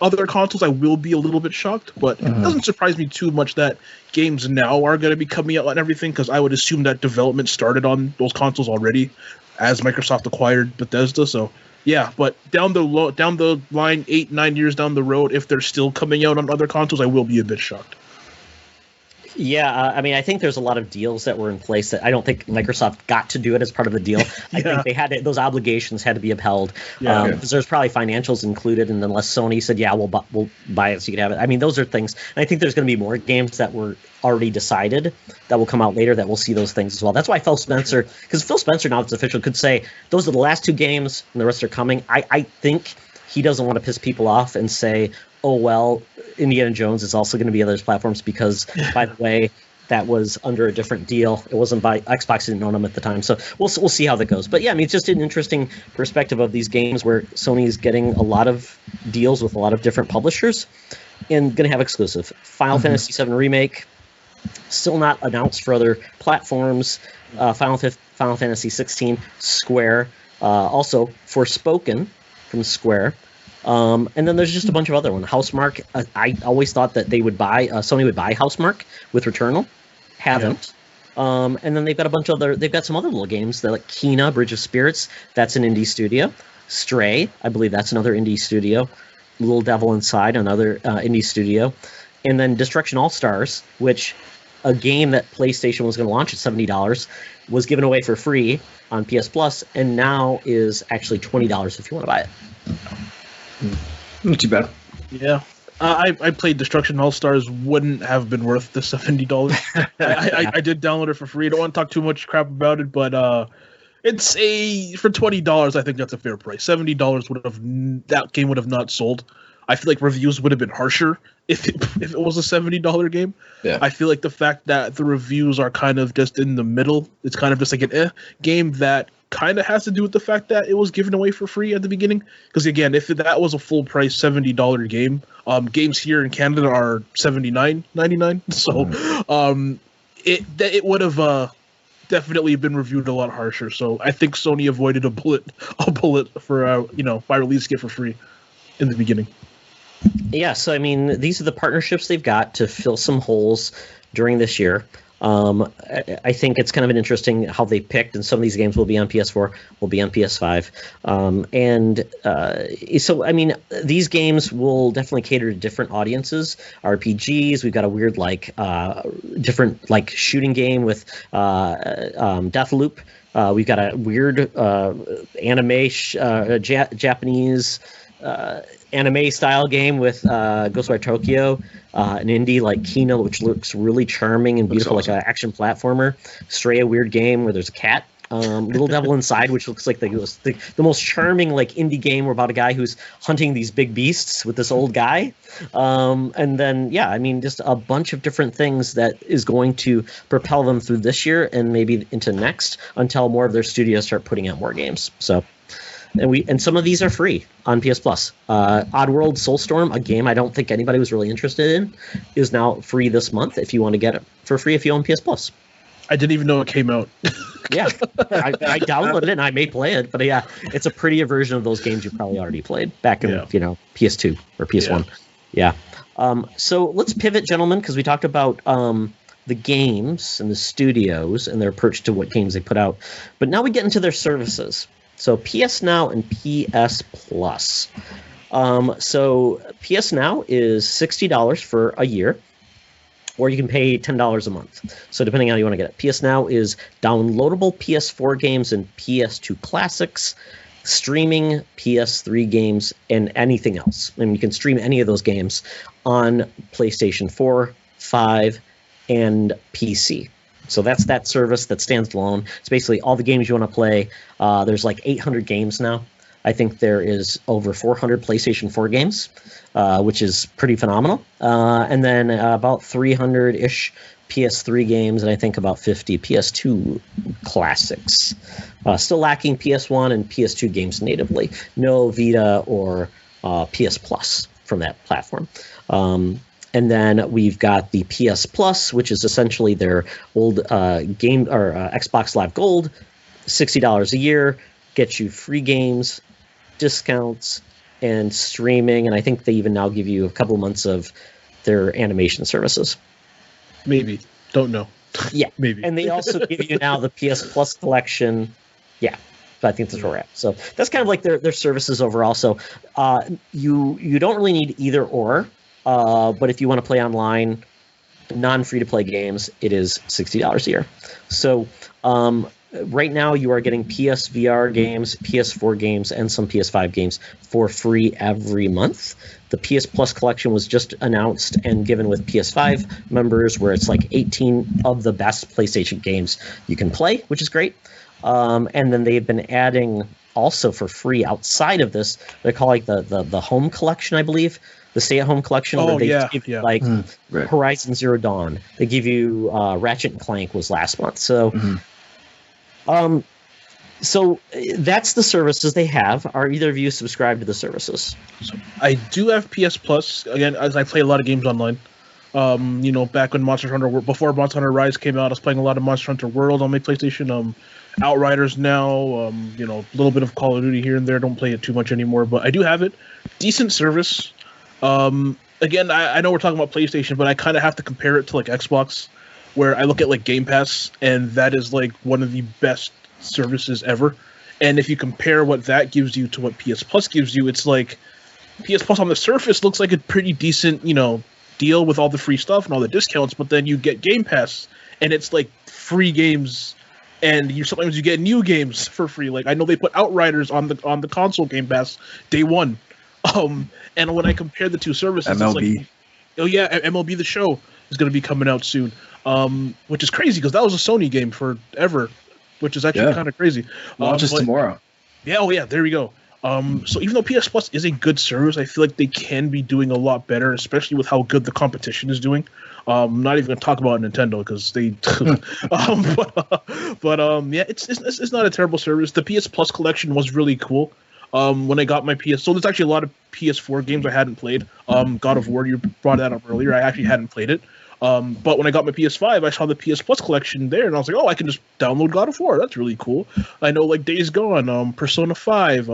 Speaker 2: other consoles, I will be a little bit shocked. But it doesn't surprise me too much that games now are going to be coming out on everything, because I would assume that development started on those consoles already as Microsoft acquired Bethesda. So yeah, but down the line, 8-9 years down the road, if they're still coming out on other consoles, I will be a bit shocked.
Speaker 1: Yeah, I mean, I think there's a lot of deals that were in place that I don't think Microsoft got to do it as part of the deal. I think they had those obligations had to be upheld. Because there's probably financials included, and unless Sony said, "Yeah, we'll buy it so you can have it." I mean, those are things. And I think there's going to be more games that were already decided that will come out later that we'll see those things as well. That's why Phil Spencer, because Phil Spencer, now it's official, could say those are the last 2 games and the rest are coming. I think he doesn't want to piss people off and say, oh, well, Indiana Jones is also going to be on those platforms because, by the way, that was under a different deal. It wasn't by Xbox, didn't own them at the time. So we'll see how that goes. But yeah, I mean, it's just an interesting perspective of these games where Sony's getting a lot of deals with a lot of different publishers and going to have exclusive. Final Fantasy VII Remake, still not announced for other platforms. Final Fantasy 16, Square. Also, Forspoken from Square. And then there's just a bunch of other ones. Housemarque, I always thought that they would buy, Sony would buy Housemarque with Returnal. Haven't. And then they've got a bunch of they've got some other little games. They're like Kena, Bridge of Spirits. That's an indie studio. Stray, I believe that's another indie studio. Little Devil Inside, another indie studio. And then Destruction All-Stars, which a game that PlayStation was going to launch at $70 was given away for free on PS Plus, and now is actually $20 if you want to buy it.
Speaker 3: Not too bad.
Speaker 2: Yeah. I played Destruction All Stars. Wouldn't have been worth the $70. I did download it for free. I don't want to talk too much crap about it, but it's for $20. I think that's a fair price. $70 that game would have not sold. I feel like reviews would have been harsher if it was a $70 game.
Speaker 3: Yeah.
Speaker 2: I feel like the fact that the reviews are kind of just in the middle, it's kind of just like an game that kind of has to do with the fact that it was given away for free at the beginning. Because again, if that was a full price $70 game, games here in Canada are $79.99. So it would have definitely been reviewed a lot harsher. So I think Sony avoided a bullet for by releasing it for free in the beginning.
Speaker 1: Yeah, so I mean, these are the partnerships they've got to fill some holes during this year. I think it's kind of an interesting how they picked, and some of these games will be on PS4, will be on PS5. So, I mean, these games will definitely cater to different audiences. RPGs, we've got a weird, different, shooting game with Deathloop. We've got a weird anime, Japanese anime style game with Ghostwire Tokyo, an indie like Kino, which looks really charming and beautiful, awesome. Like an action platformer. Stray, a weird game where there's a cat. Little Devil Inside, which looks like the most charming indie game about a guy who's hunting these big beasts with this old guy. And then, yeah, I mean, just a bunch of different things that is going to propel them through this year and maybe into next until more of their studios start putting out more games. So. And some of these are free on PS Plus. Oddworld Soulstorm, a game I don't think anybody was really interested in, is now free this month if you want to get it for free if you own PS Plus.
Speaker 2: I didn't even know it came out.
Speaker 1: Yeah, I downloaded it and I may play it, but yeah, it's a prettier version of those games you probably already played back in PS2 or PS1. Yeah. So let's pivot, gentlemen, because we talked about the games and the studios and their approach to what games they put out, but now we get into their services. So PS Now and PS Plus. So PS Now is $60 for a year, or you can pay $10 a month. So depending on how you want to get it. PS Now is downloadable PS4 games and PS2 classics, streaming PS3 games, and anything else. And you can stream any of those games on PlayStation 4, 5, and PC. So that's that service that stands alone. It's basically all the games you want to play. There's 800 games now. I think there is over 400 PlayStation 4 games, which is pretty phenomenal. And then about 300-ish PS3 games, and I think about 50 PS2 classics. Still lacking PS1 and PS2 games natively. No Vita or PS Plus from that platform. And then we've got the PS Plus, which is essentially their old game or Xbox Live Gold, $60 a year, gets you free games, discounts, and streaming. And I think they even now give you a couple of months of their animation services.
Speaker 2: Maybe. Don't know.
Speaker 1: Yeah.
Speaker 2: Maybe.
Speaker 1: And they also give you now the PS Plus collection. Yeah. So I think that's where we're at. So that's kind of like their services overall. So you don't really need either or. But if you want to play online, non-free-to-play games, it is $60 a year. So right now you are getting PSVR games, PS4 games, and some PS5 games for free every month. The PS Plus collection was just announced and given with PS5 members, where it's 18 of the best PlayStation games you can play, which is great. And then they've been adding also for free outside of this, they call the home collection, I believe. The stay-at-home collection, where they give you Horizon Zero Dawn. They give you Ratchet and Clank was last month. So, so that's the services they have. Are either of you subscribed to the services?
Speaker 2: So I do have PS Plus. Again, as I play a lot of games online. Back when before Monster Hunter Rise came out, I was playing a lot of Monster Hunter World on my PlayStation. Outriders now, a little bit of Call of Duty here and there. Don't play it too much anymore, but I do have it. Decent service. Again, I know we're talking about PlayStation, but I kind of have to compare it to Xbox, where I look at Game Pass, and that is one of the best services ever. And if you compare what that gives you to what PS Plus gives you, it's PS Plus on the surface looks like a pretty decent, deal with all the free stuff and all the discounts, but then you get Game Pass, and it's free games, and sometimes you get new games for free. I know they put Outriders on the console Game Pass day one. And when I compare the two services,
Speaker 3: MLB.
Speaker 2: It's like, oh yeah, MLB The Show is going to be coming out soon, which is crazy because that was a Sony game forever, which is actually kind of crazy.
Speaker 3: Launches tomorrow.
Speaker 2: Yeah, oh yeah, there we go. So even though PS Plus is a good service, I feel like they can be doing a lot better, especially with how good the competition is doing. I'm not even going to talk about Nintendo because they, yeah, it's not a terrible service. The PS Plus collection was really cool. When I got my so there's actually a lot of PS4 games I hadn't played. God of War, you brought that up earlier. I actually hadn't played it. But when I got my PS5, I saw the PS Plus collection there, and I was like, oh, I can just download God of War. That's really cool. I know, like, Days Gone, Persona 5,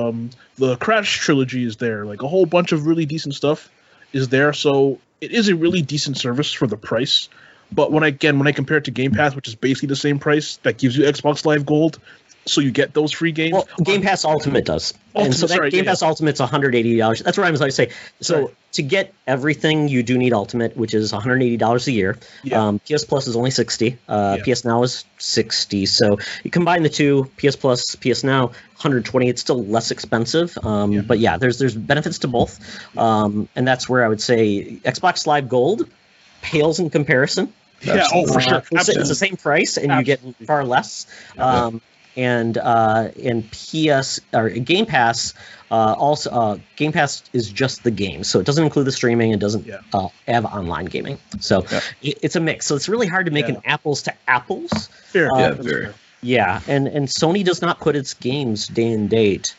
Speaker 2: the Crash trilogy is there. Like, a whole bunch of really decent stuff is there. So it is a really decent service for the price. But when I compare it to Game Pass, which is basically the same price, that gives you Xbox Live Gold, so you get those free games.
Speaker 1: Well, Game Pass Ultimate does. Game Pass Ultimate's $180. That's what I was going to say. So to get everything, you do need Ultimate, which is $180 a year. Yeah. PS Plus is only $60. PS Now is $60. So you combine the two, PS Plus, PS Now, $120. It's still less expensive. But yeah, there's benefits to both. And that's where I would say Xbox Live Gold pales in comparison.
Speaker 2: Yeah, for sure.
Speaker 1: It's the same price, and you get far less. And PS or Game Pass also Game Pass is just the game, so it doesn't include the streaming. It doesn't have online gaming, so it's a mix. So it's really hard to make an apples to apples.
Speaker 2: Very.
Speaker 1: Yeah, and Sony does not put its games day and date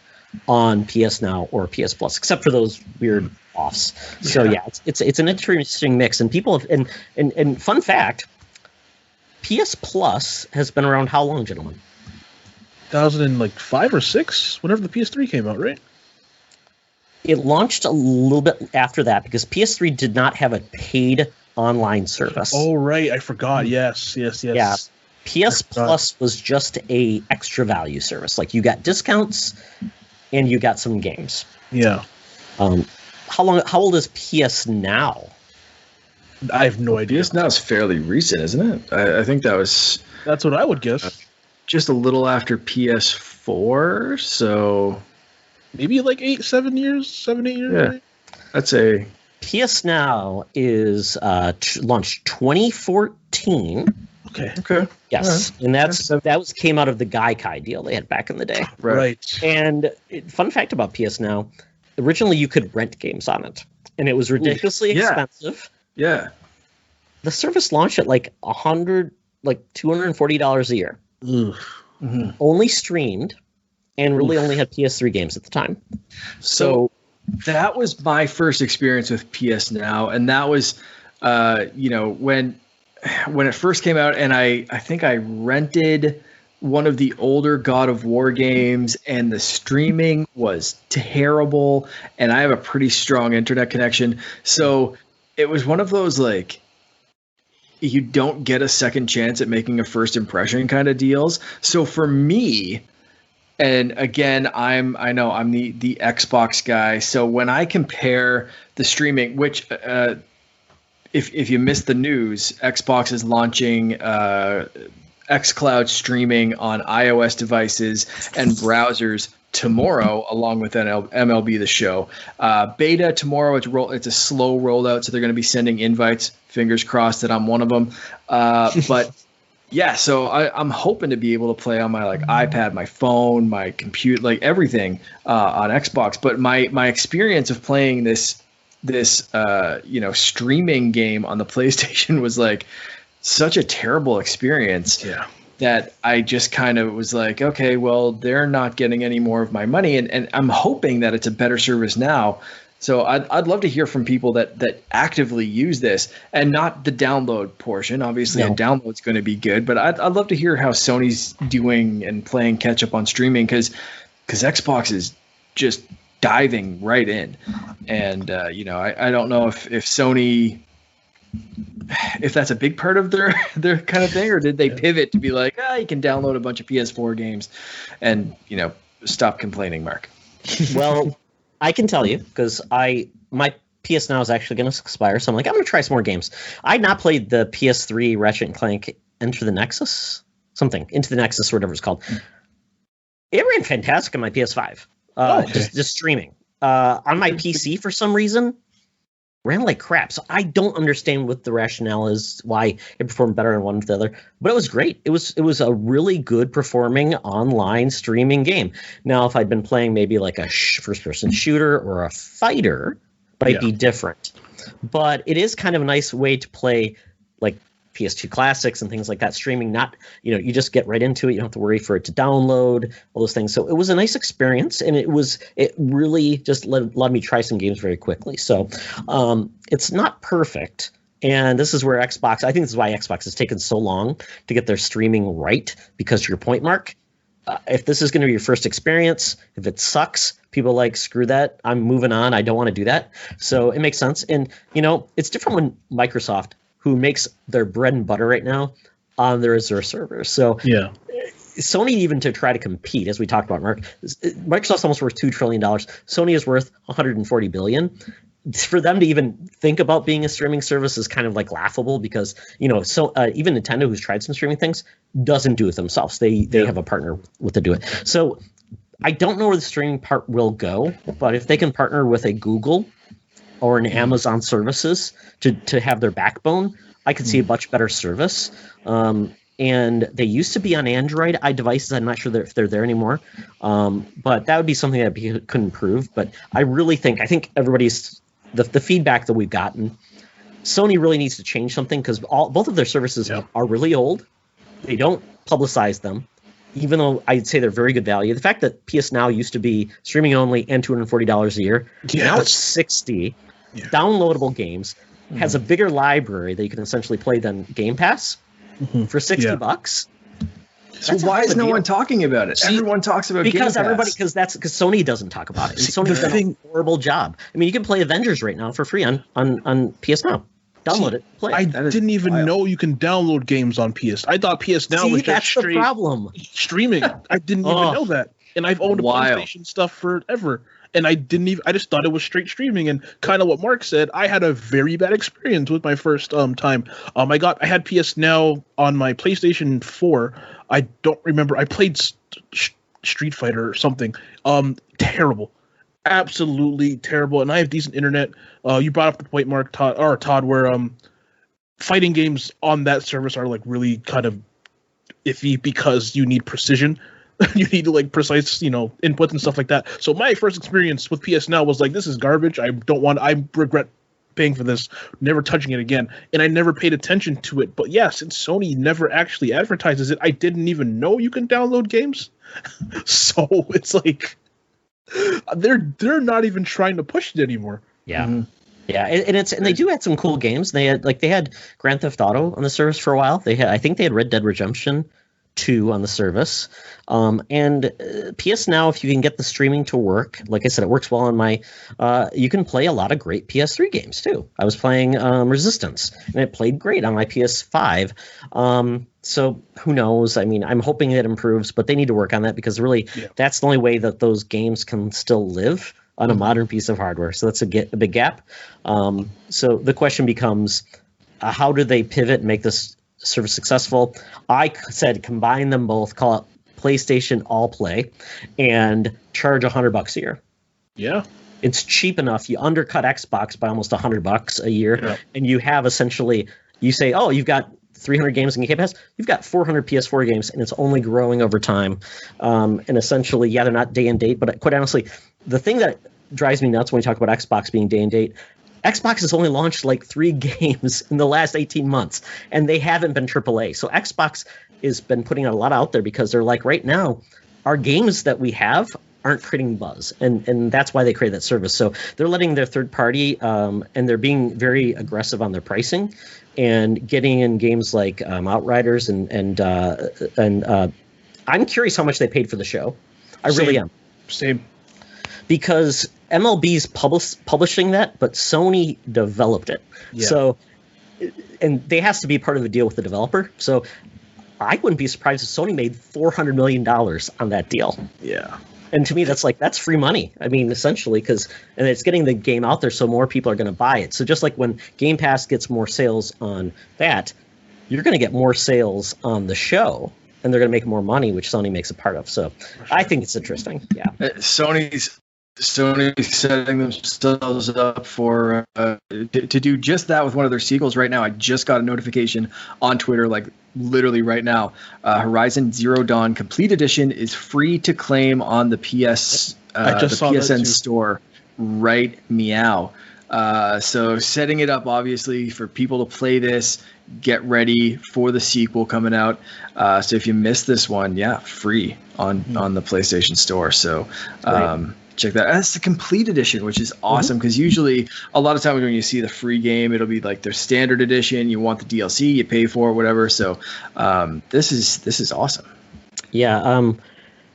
Speaker 1: on PS Now or PS Plus, except for those weird offs. So yeah, it's an interesting mix, and people have, and fun fact, PS Plus has been around how long, gentlemen?
Speaker 2: 2005 or 6, whenever the PS3 came out, right?
Speaker 1: It launched a little bit after that because PS3 did not have a paid online service.
Speaker 2: Oh, right. I forgot. Yes.
Speaker 1: Yeah. PS Plus was just a extra value service. Like, you got discounts and you got some games.
Speaker 2: Yeah.
Speaker 1: How old is PS Now?
Speaker 2: I have no idea.
Speaker 3: PS Now is fairly recent, isn't it? I think that's
Speaker 2: what I would guess.
Speaker 3: Just a little after PS4, so
Speaker 2: maybe like 7 years. Yeah,
Speaker 3: right? I'd say
Speaker 1: PS Now is launched 2014.
Speaker 2: Okay.
Speaker 1: Yes, and that came out of the Gaikai deal they had back in the day.
Speaker 2: Right.
Speaker 1: And fun fact about PS Now, originally you could rent games on it, and it was ridiculously expensive.
Speaker 3: Yeah.
Speaker 1: The service launched at like $240 a year.
Speaker 2: Mm-hmm.
Speaker 1: Only streamed, and really only had PS3 games at the time.
Speaker 3: So that was my first experience with PS Now, and that was, when it first came out, and I think I rented one of the older God of War games, and the streaming was terrible, and I have a pretty strong internet connection, so it was one of those like, you don't get a second chance at making a first impression kind of deals. So for me, and again, I'm the Xbox guy. So when I compare the streaming, which if you missed the news, Xbox is launching xCloud streaming on iOS devices and browsers tomorrow, along with MLB The Show. Beta tomorrow, it's a slow rollout, so they're going to be sending invites. Fingers crossed that I'm one of them. But yeah, so I'm hoping to be able to play on my iPad, my phone, my computer, everything on Xbox. But my experience of playing this streaming game on the PlayStation was such a terrible experience.
Speaker 2: Yeah.
Speaker 3: That I just kind of was like, okay, well, they're not getting any more of my money, and I'm hoping that it's a better service now. So I'd love to hear from people that actively use this, and not the download portion. Obviously, a download's going to be good, but I'd love to hear how Sony's doing and playing catch up on streaming, because Xbox is just diving right in, and I don't know if Sony, if that's a big part of their kind of thing, or did they pivot to be like, you can download a bunch of PS4 games and stop complaining, Mark.
Speaker 1: Well, I can tell you, because my PS Now is actually going to expire, so I'm going to try some more games. I had not played the PS3 Ratchet & Clank Into the Nexus, or whatever it's called. It ran fantastic on my PS5, just streaming. on my PC for some reason ran like crap. So I don't understand what the rationale is, why it performed better on one than the other. But it was great. It was a really good performing online streaming game. Now, if I'd been playing maybe like a first-person shooter or a fighter, it might be different. But it is kind of a nice way to play like PS2 classics and things like that, streaming. Not, you just get right into it. You don't have to worry for it to download, all those things. So it was a nice experience, and it really just let me try some games very quickly. So it's not perfect, and this is where I think this is why Xbox has taken so long to get their streaming right, because to your point, Mark, if this is going to be your first experience, if it sucks, people are like, screw that, I'm moving on, I don't want to do that. So it makes sense. And it's different when Microsoft, who makes their bread and butter right now on their Azure servers. So Sony, even to try to compete, as we talked about, Mark, Microsoft's almost worth $2 trillion. Sony is worth $140 billion. For them to even think about being a streaming service is kind of like laughable, because even Nintendo, who's tried some streaming things, doesn't do it themselves. They have a partner with to do it. So I don't know where the streaming part will go, but if they can partner with a Google or an Amazon services to have their backbone, I could see a much better service. And they used to be on Android devices. I'm not sure if they're there anymore. But that would be something that could improve. But I think everybody's the feedback that we've gotten, Sony really needs to change something, because both of their services are really old. They don't publicize them, even though I'd say they're very good value. The fact that PS Now used to be streaming only and $240 a year, now it's $60. Downloadable games, has a bigger library that you can essentially play than Game Pass for $60.
Speaker 3: So why is no one talking about it? Everyone talks about Game Pass.
Speaker 1: Because Sony doesn't talk about it. And Sony's done a horrible job. I mean, you can play Avengers right now for free on PS Now. Download it, play it.
Speaker 2: I didn't even know you can download games on PS. I thought PS Now was just straight streaming. I didn't even know that. And I've owned PlayStation stuff forever. And I just thought it was straight streaming. And kind of what Mark said, I had a very bad experience with my first time. I had PS Now on my PlayStation 4. I don't remember. I played Street Fighter or something. Terrible. Absolutely terrible. And I have decent internet. You brought up the point, Mark, Todd, where fighting games on that service are like really kind of iffy, because you need precision. You need like precise, inputs and stuff like that. So my first experience with PS Now was like, this is garbage. I regret paying for this, never touching it again. And I never paid attention to it. But yeah, since Sony never actually advertises it, I didn't even know you can download games. So it's like they're not even trying to push it anymore.
Speaker 1: Yeah. Mm-hmm. Yeah, and they do have some cool games. They had Grand Theft Auto on the service for a while. I think they had Red Dead Redemption 2 on the service. And PS Now, if you can get the streaming to work, like I said, it works well on my you can play a lot of great PS3 games too. I was playing Resistance, and it played great on my PS5. So who knows? I mean, I'm hoping it improves, but they need to work on that, because really that's the only way that those games can still live on a modern piece of hardware. So that's a big gap. So the question becomes, how do they pivot and make this service successful? I said combine them both, call it PlayStation All Play, and charge $100 a year.
Speaker 2: Yeah,
Speaker 1: it's cheap enough. You undercut Xbox by almost $100 a year, and you have essentially, you say, oh, you've got 300 games in Game Pass, you've got 400 PS4 games, and it's only growing over time. And essentially, they're not day and date, but quite honestly, the thing that drives me nuts when we talk about Xbox being day and date, Xbox has only launched like 3 games in the last 18 months, and they haven't been AAA. So Xbox has been putting a lot out there, because they're like, right now, our games that we have aren't creating buzz, and that's why they created that service. So they're letting their third party, and they're being very aggressive on their pricing, and getting in games like Outriders, and I'm curious how much they paid for the show. I really am.
Speaker 2: Same.
Speaker 1: Because MLB's publishing that, but Sony developed it. Yeah. So, and they has to be part of the deal with the developer. So I wouldn't be surprised if Sony made $400 million on that deal.
Speaker 2: Yeah.
Speaker 1: And to me, that's free money. I mean, essentially, and it's getting the game out there, so more people are going to buy it. So just like when Game Pass gets more sales on that, you're going to get more sales on the show, and they're going to make more money, which Sony makes a part of. So I think it's interesting. Yeah.
Speaker 3: Sony's Sony's setting themselves up for to do just that with one of their sequels right now. I just got a notification on Twitter, like literally right now. Horizon Zero Dawn Complete Edition is free to claim on the PSN store. Right meow. So setting it up obviously for people to play this, get ready for the sequel coming out. So if you missed this one, free on the PlayStation Store. So check that. That's the complete edition, which is awesome because usually a lot of times when you see the free game, it'll be like their standard edition. You want the DLC, you pay for it, whatever. So this is awesome.
Speaker 1: Yeah.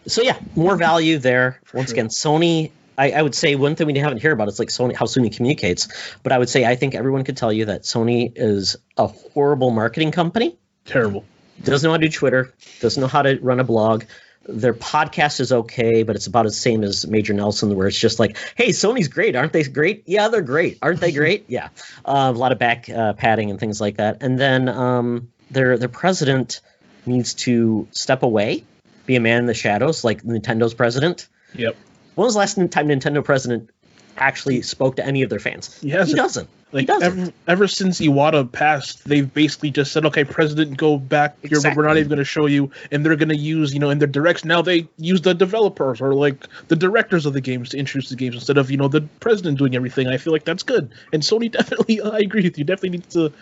Speaker 1: So more value there. Once again, Sony. I would say one thing we haven't heard about is like Sony, how Sony communicates. But I would say I think everyone could tell you that Sony is a horrible marketing company.
Speaker 2: Terrible.
Speaker 1: Doesn't know how to do Twitter. Doesn't know how to run a blog. Their podcast is okay, but it's about the same as Major Nelson, where it's just like, hey, Sony's great. Aren't they great? Yeah, they're great. Aren't they great? Yeah. A lot of back padding and things like that. And then their president needs to step away, be a man in the shadows, like Nintendo's president.
Speaker 2: Yep.
Speaker 1: When was the last time Nintendo president actually spoke to any of their fans? He doesn't.
Speaker 2: Ever since Iwata passed, they've basically just said, okay, president, go back. We're not even going to show you. And they're going to use, in their directs. Now they use the developers or like the directors of the games to introduce the games instead of, the president doing everything. I feel like that's good. And Sony definitely, I agree with you, definitely needs to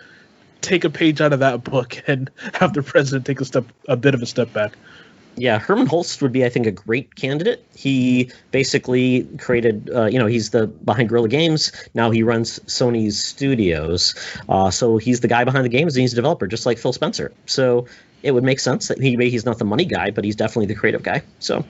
Speaker 2: take a page out of that book and have the president take a bit of a step back.
Speaker 1: Yeah, Herman Holst would be, I think, a great candidate. He basically created, he's the behind Guerrilla Games. Now he runs Sony's studios. So he's the guy behind the games and he's a developer, just like Phil Spencer. So it would make sense that he's not the money guy, but he's definitely the creative guy. So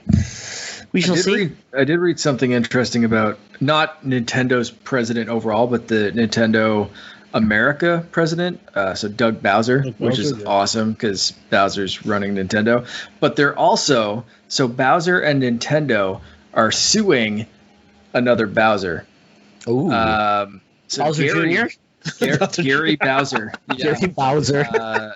Speaker 1: we shall see.
Speaker 3: I did read something interesting about not Nintendo's president overall, but the Nintendo America president, so Doug Bowser, which is awesome because Bowser's running Nintendo. But they're also, so Bowser and Nintendo are suing another Bowser.
Speaker 1: Ooh.
Speaker 3: So
Speaker 1: Bowser Jr.?
Speaker 3: Gary Bowser. Yeah.
Speaker 1: Gary Bowser.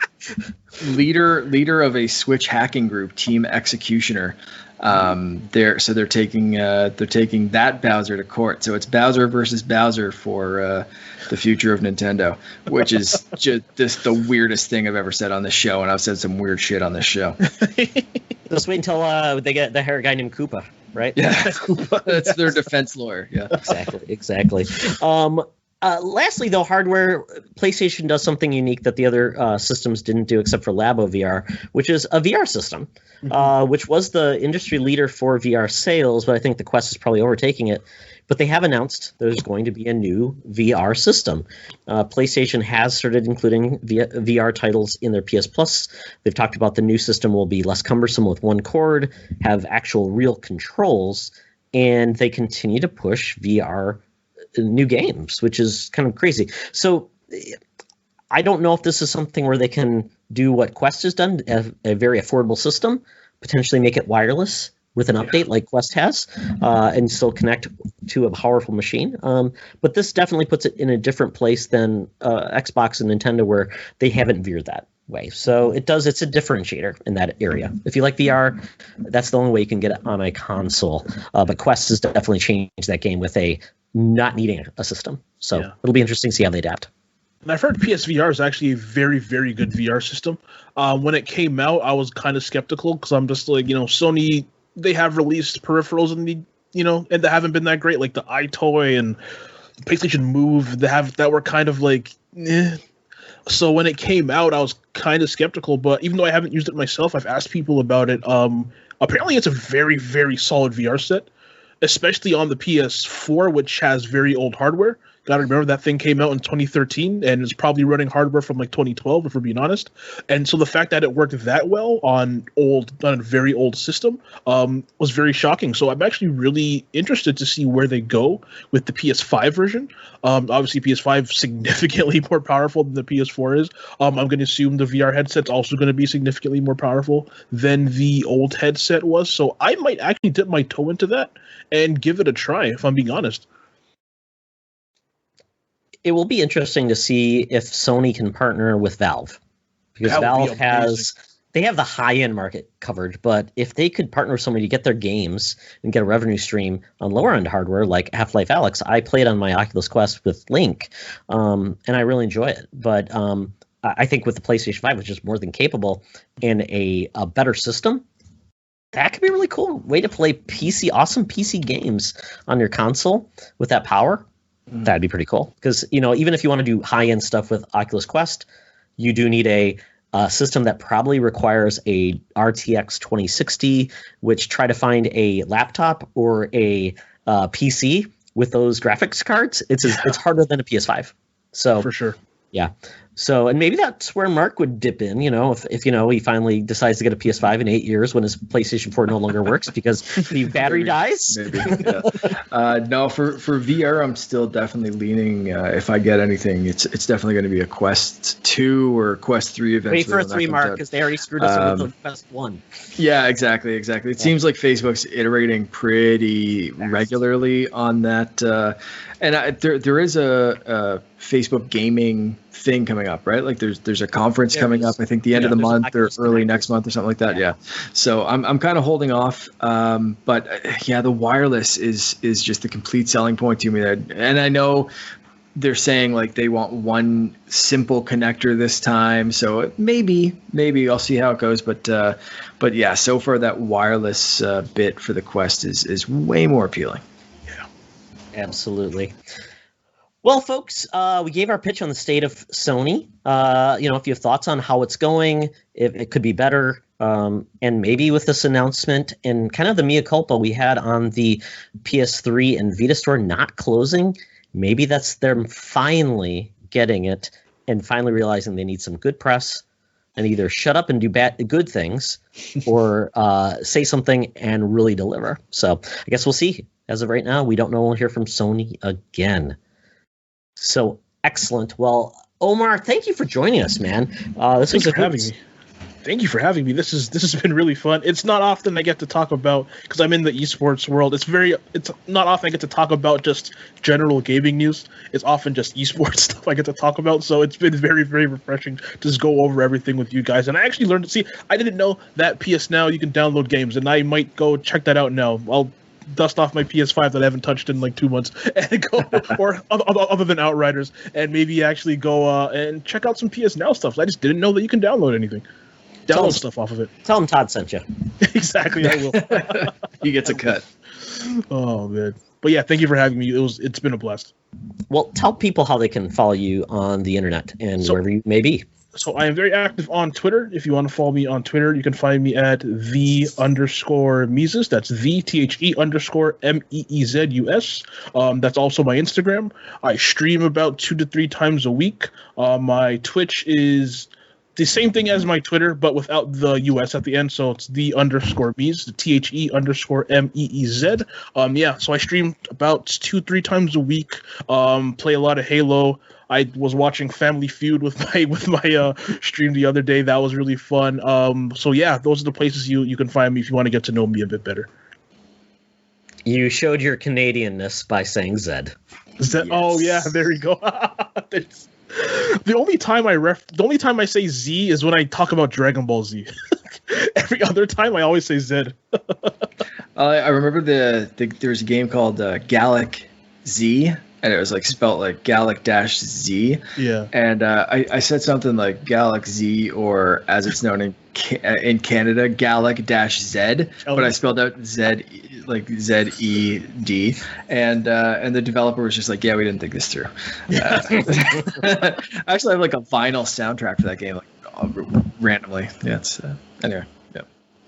Speaker 3: Leader of a Switch hacking group, Team Executioner. They're taking that Bowser to court. So it's Bowser versus Bowser for the future of Nintendo, which is just the weirdest thing I've ever said on this show, and I've said some weird shit on this show.
Speaker 1: Just wait until they get the hair guy named Koopa, right?
Speaker 3: Yeah, Koopa. That's their defense lawyer. Yeah,
Speaker 1: exactly. Lastly, though, hardware, PlayStation does something unique that the other systems didn't do, except for Labo VR, which is a VR system, which was the industry leader for VR sales, but I think the Quest is probably overtaking it. But they have announced there's going to be a new VR system. PlayStation has started including VR titles in their PS Plus. They've talked about the new system will be less cumbersome with one cord, have actual real controls, and they continue to push VR new games, which is kind of crazy. So I don't know if this is something where they can do what Quest has done, a very affordable system, potentially make it wireless with an update like Quest has, and still connect to a powerful machine. But this definitely puts it in a different place than Xbox and Nintendo, where they haven't veered that way. So it's a differentiator in that area. If you like VR, that's the only way you can get it on a console. But Quest has definitely changed that game with not needing a system. So it'll be interesting to see how they adapt.
Speaker 2: And I've heard PSVR is actually a very, very good VR system. When it came out, I was kind of skeptical because I'm just like, Sony, they have released peripherals and and they haven't been that great, like the iToy and the PlayStation Move. That were kind of like, eh. So when it came out, I was kind of skeptical. But even though I haven't used it myself, I've asked people about it. Apparently, it's a very, very solid VR set, especially on the PS4, which has very old hardware. Gotta remember that thing came out in 2013 and is probably running hardware from like 2012, if we're being honest. And so the fact that it worked that well on a very old system was very shocking. So I'm actually really interested to see where they go with the PS5 version. Obviously, PS5 significantly more powerful than the PS4 is. I'm going to assume the VR headset's also going to be significantly more powerful than the old headset was. So I might actually dip my toe into that and give it a try, if I'm being honest.
Speaker 1: It will be interesting to see if Sony can partner with Valve, because Valve has they have the high-end market covered, but if they could partner with somebody to get their games and get a revenue stream on lower-end hardware like Half-Life Alyx, I played on my Oculus Quest with Link, and I really enjoy it. But I think with the PlayStation 5, which is more than capable, and a better system, that could be a really cool way to play awesome PC games on your console with that power. That'd be pretty cool. Because, even if you want to do high-end stuff with Oculus Quest, you do need a system that probably requires a RTX 2060, which try to find a laptop or a PC with those graphics cards. It's harder than a PS5. So
Speaker 2: for sure.
Speaker 1: Yeah. So, and maybe that's where Mark would dip in, if he finally decides to get a PS5 in 8 years when his PlayStation 4 no longer works because the battery dies.
Speaker 3: Maybe. Yeah. No, for VR, I'm still definitely leaning. If I get anything, it's definitely going to be a Quest 2 or Quest 3 eventually.
Speaker 1: Wait for a 3, Mark, because they already screwed us with the Quest 1.
Speaker 3: Yeah, exactly. It seems like Facebook's iterating pretty regularly on that. And there is a Facebook gaming thing coming up, right? Like there's a conference coming up, I think the end of the month or early next month or something like that. Yeah. So I'm kind of holding off. But the wireless is just the complete selling point to me. And I know they're saying like they want one simple connector this time. So maybe I'll see how it goes. But yeah, so far that wireless bit for the Quest is way more appealing.
Speaker 1: Yeah, absolutely. Well, folks, we gave our pitch on the state of Sony. If you have thoughts on how it's going, if it could be better, and maybe with this announcement and kind of the mea culpa we had on the PS3 and Vita store not closing, maybe that's them finally getting it and finally realizing they need some good press and either shut up and do good things or say something and really deliver. So I guess we'll see. As of right now, we don't know. We'll hear from Sony again. So excellent. Well, Omar, thank you for joining us, man.
Speaker 2: Thanks for having me. Thank you for having me. This has been really fun. It's not often I get to talk about, because I'm in the esports world. It's not often I get to talk about just general gaming news. It's often just esports stuff I get to talk about. So it's been very, very refreshing to just go over everything with you guys. And I actually learned to see. I didn't know that PS Now you can download games, and I might go check that out now. I'll dust off my PS5 that I haven't touched in like 2 months and go, or other than Outriders, and maybe actually go and check out some PS Now stuff. I just didn't know that you can download anything. Download stuff off of it.
Speaker 1: Tell him Todd sent you.
Speaker 2: Exactly, I will.
Speaker 3: He gets a cut.
Speaker 2: Oh man, but yeah, thank you for having me. It's been a blast.
Speaker 1: Well, tell people how they can follow you on the internet and wherever you may be.
Speaker 2: So I am very active on Twitter. If you want to follow me on Twitter, you can find me at _Meezus. That's _MEEZUS. That's also my Instagram. I stream about 2 to 3 times a week. My Twitch is the same thing as my Twitter, but without the US at the end. So it's _Meez, the THE_MEEZ. So I stream about 2-3 times a week. Play a lot of Halo. I was watching Family Feud with my stream the other day. That was really fun. So yeah, those are the places you can find me if you want to get to know me a bit better.
Speaker 1: You showed your Canadianness by saying Zed.
Speaker 2: Zed. Yes. Oh yeah, there you go. The only time I say Z is when I talk about Dragon Ball Z. Every other time I always say Zed.
Speaker 3: I remember there was a game called Gallic Z. And it was like spelt like Gallic-Z.
Speaker 2: Yeah.
Speaker 3: And I said something like Gallic Z, or as it's known in Canada, Gallic-Z. But I spelled out Z, like Z-E-D. And the developer was just like, yeah, we didn't think this through. Actually, I have like a vinyl soundtrack for that game, like randomly. Yeah. It's anyway.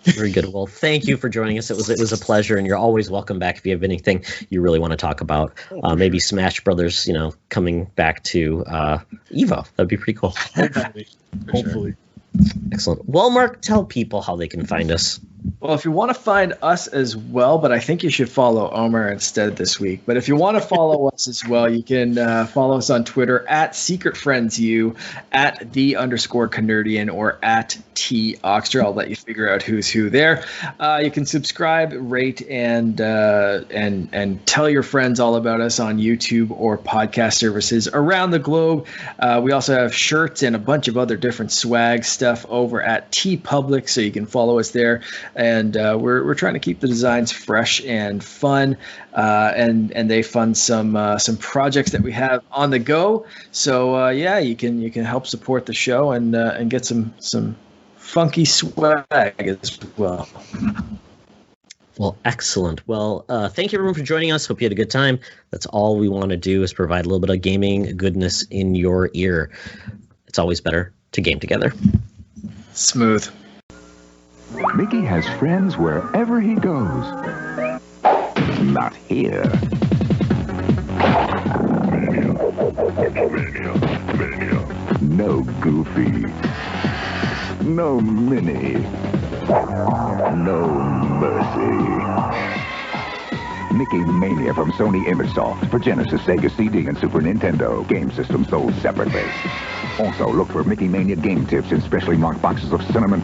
Speaker 1: Very good. Well, thank you for joining us. It was a pleasure, and you're always welcome back if you have anything you really want to talk about. Maybe Smash Brothers, coming back to Evo. That'd be pretty cool.
Speaker 2: Hopefully.
Speaker 1: Excellent. Well, Mark, tell people how they can find us.
Speaker 3: Well, if you want to find us as well, but I think you should follow Omar instead this week. But if you want to follow us as well, you can follow us on Twitter at SecretFriendsU, at @the_Canardian, or at @TOxter. I'll let you figure out who's who there. You can subscribe, rate, and tell your friends all about us on YouTube or podcast services around the globe. We also have shirts and a bunch of other different swag stuff over at TeePublic, so you can follow us there. And we're trying to keep the designs fresh and fun, and they fund some projects that we have on the go. So you can help support the show and get some funky swag as well.
Speaker 1: Well, excellent. Well, thank you everyone for joining us. Hope you had a good time. That's all we want to do is provide a little bit of gaming goodness in your ear. It's always better to game together.
Speaker 3: Smooth.
Speaker 4: Mickey has friends wherever he goes. Not here. No Goofy. No Minnie. No Mercy. Mickey Mania from Sony ImageSoft for Genesis, Sega CD, and Super Nintendo. Game systems sold separately. Also, look for Mickey Mania game tips in specially marked boxes of cinnamon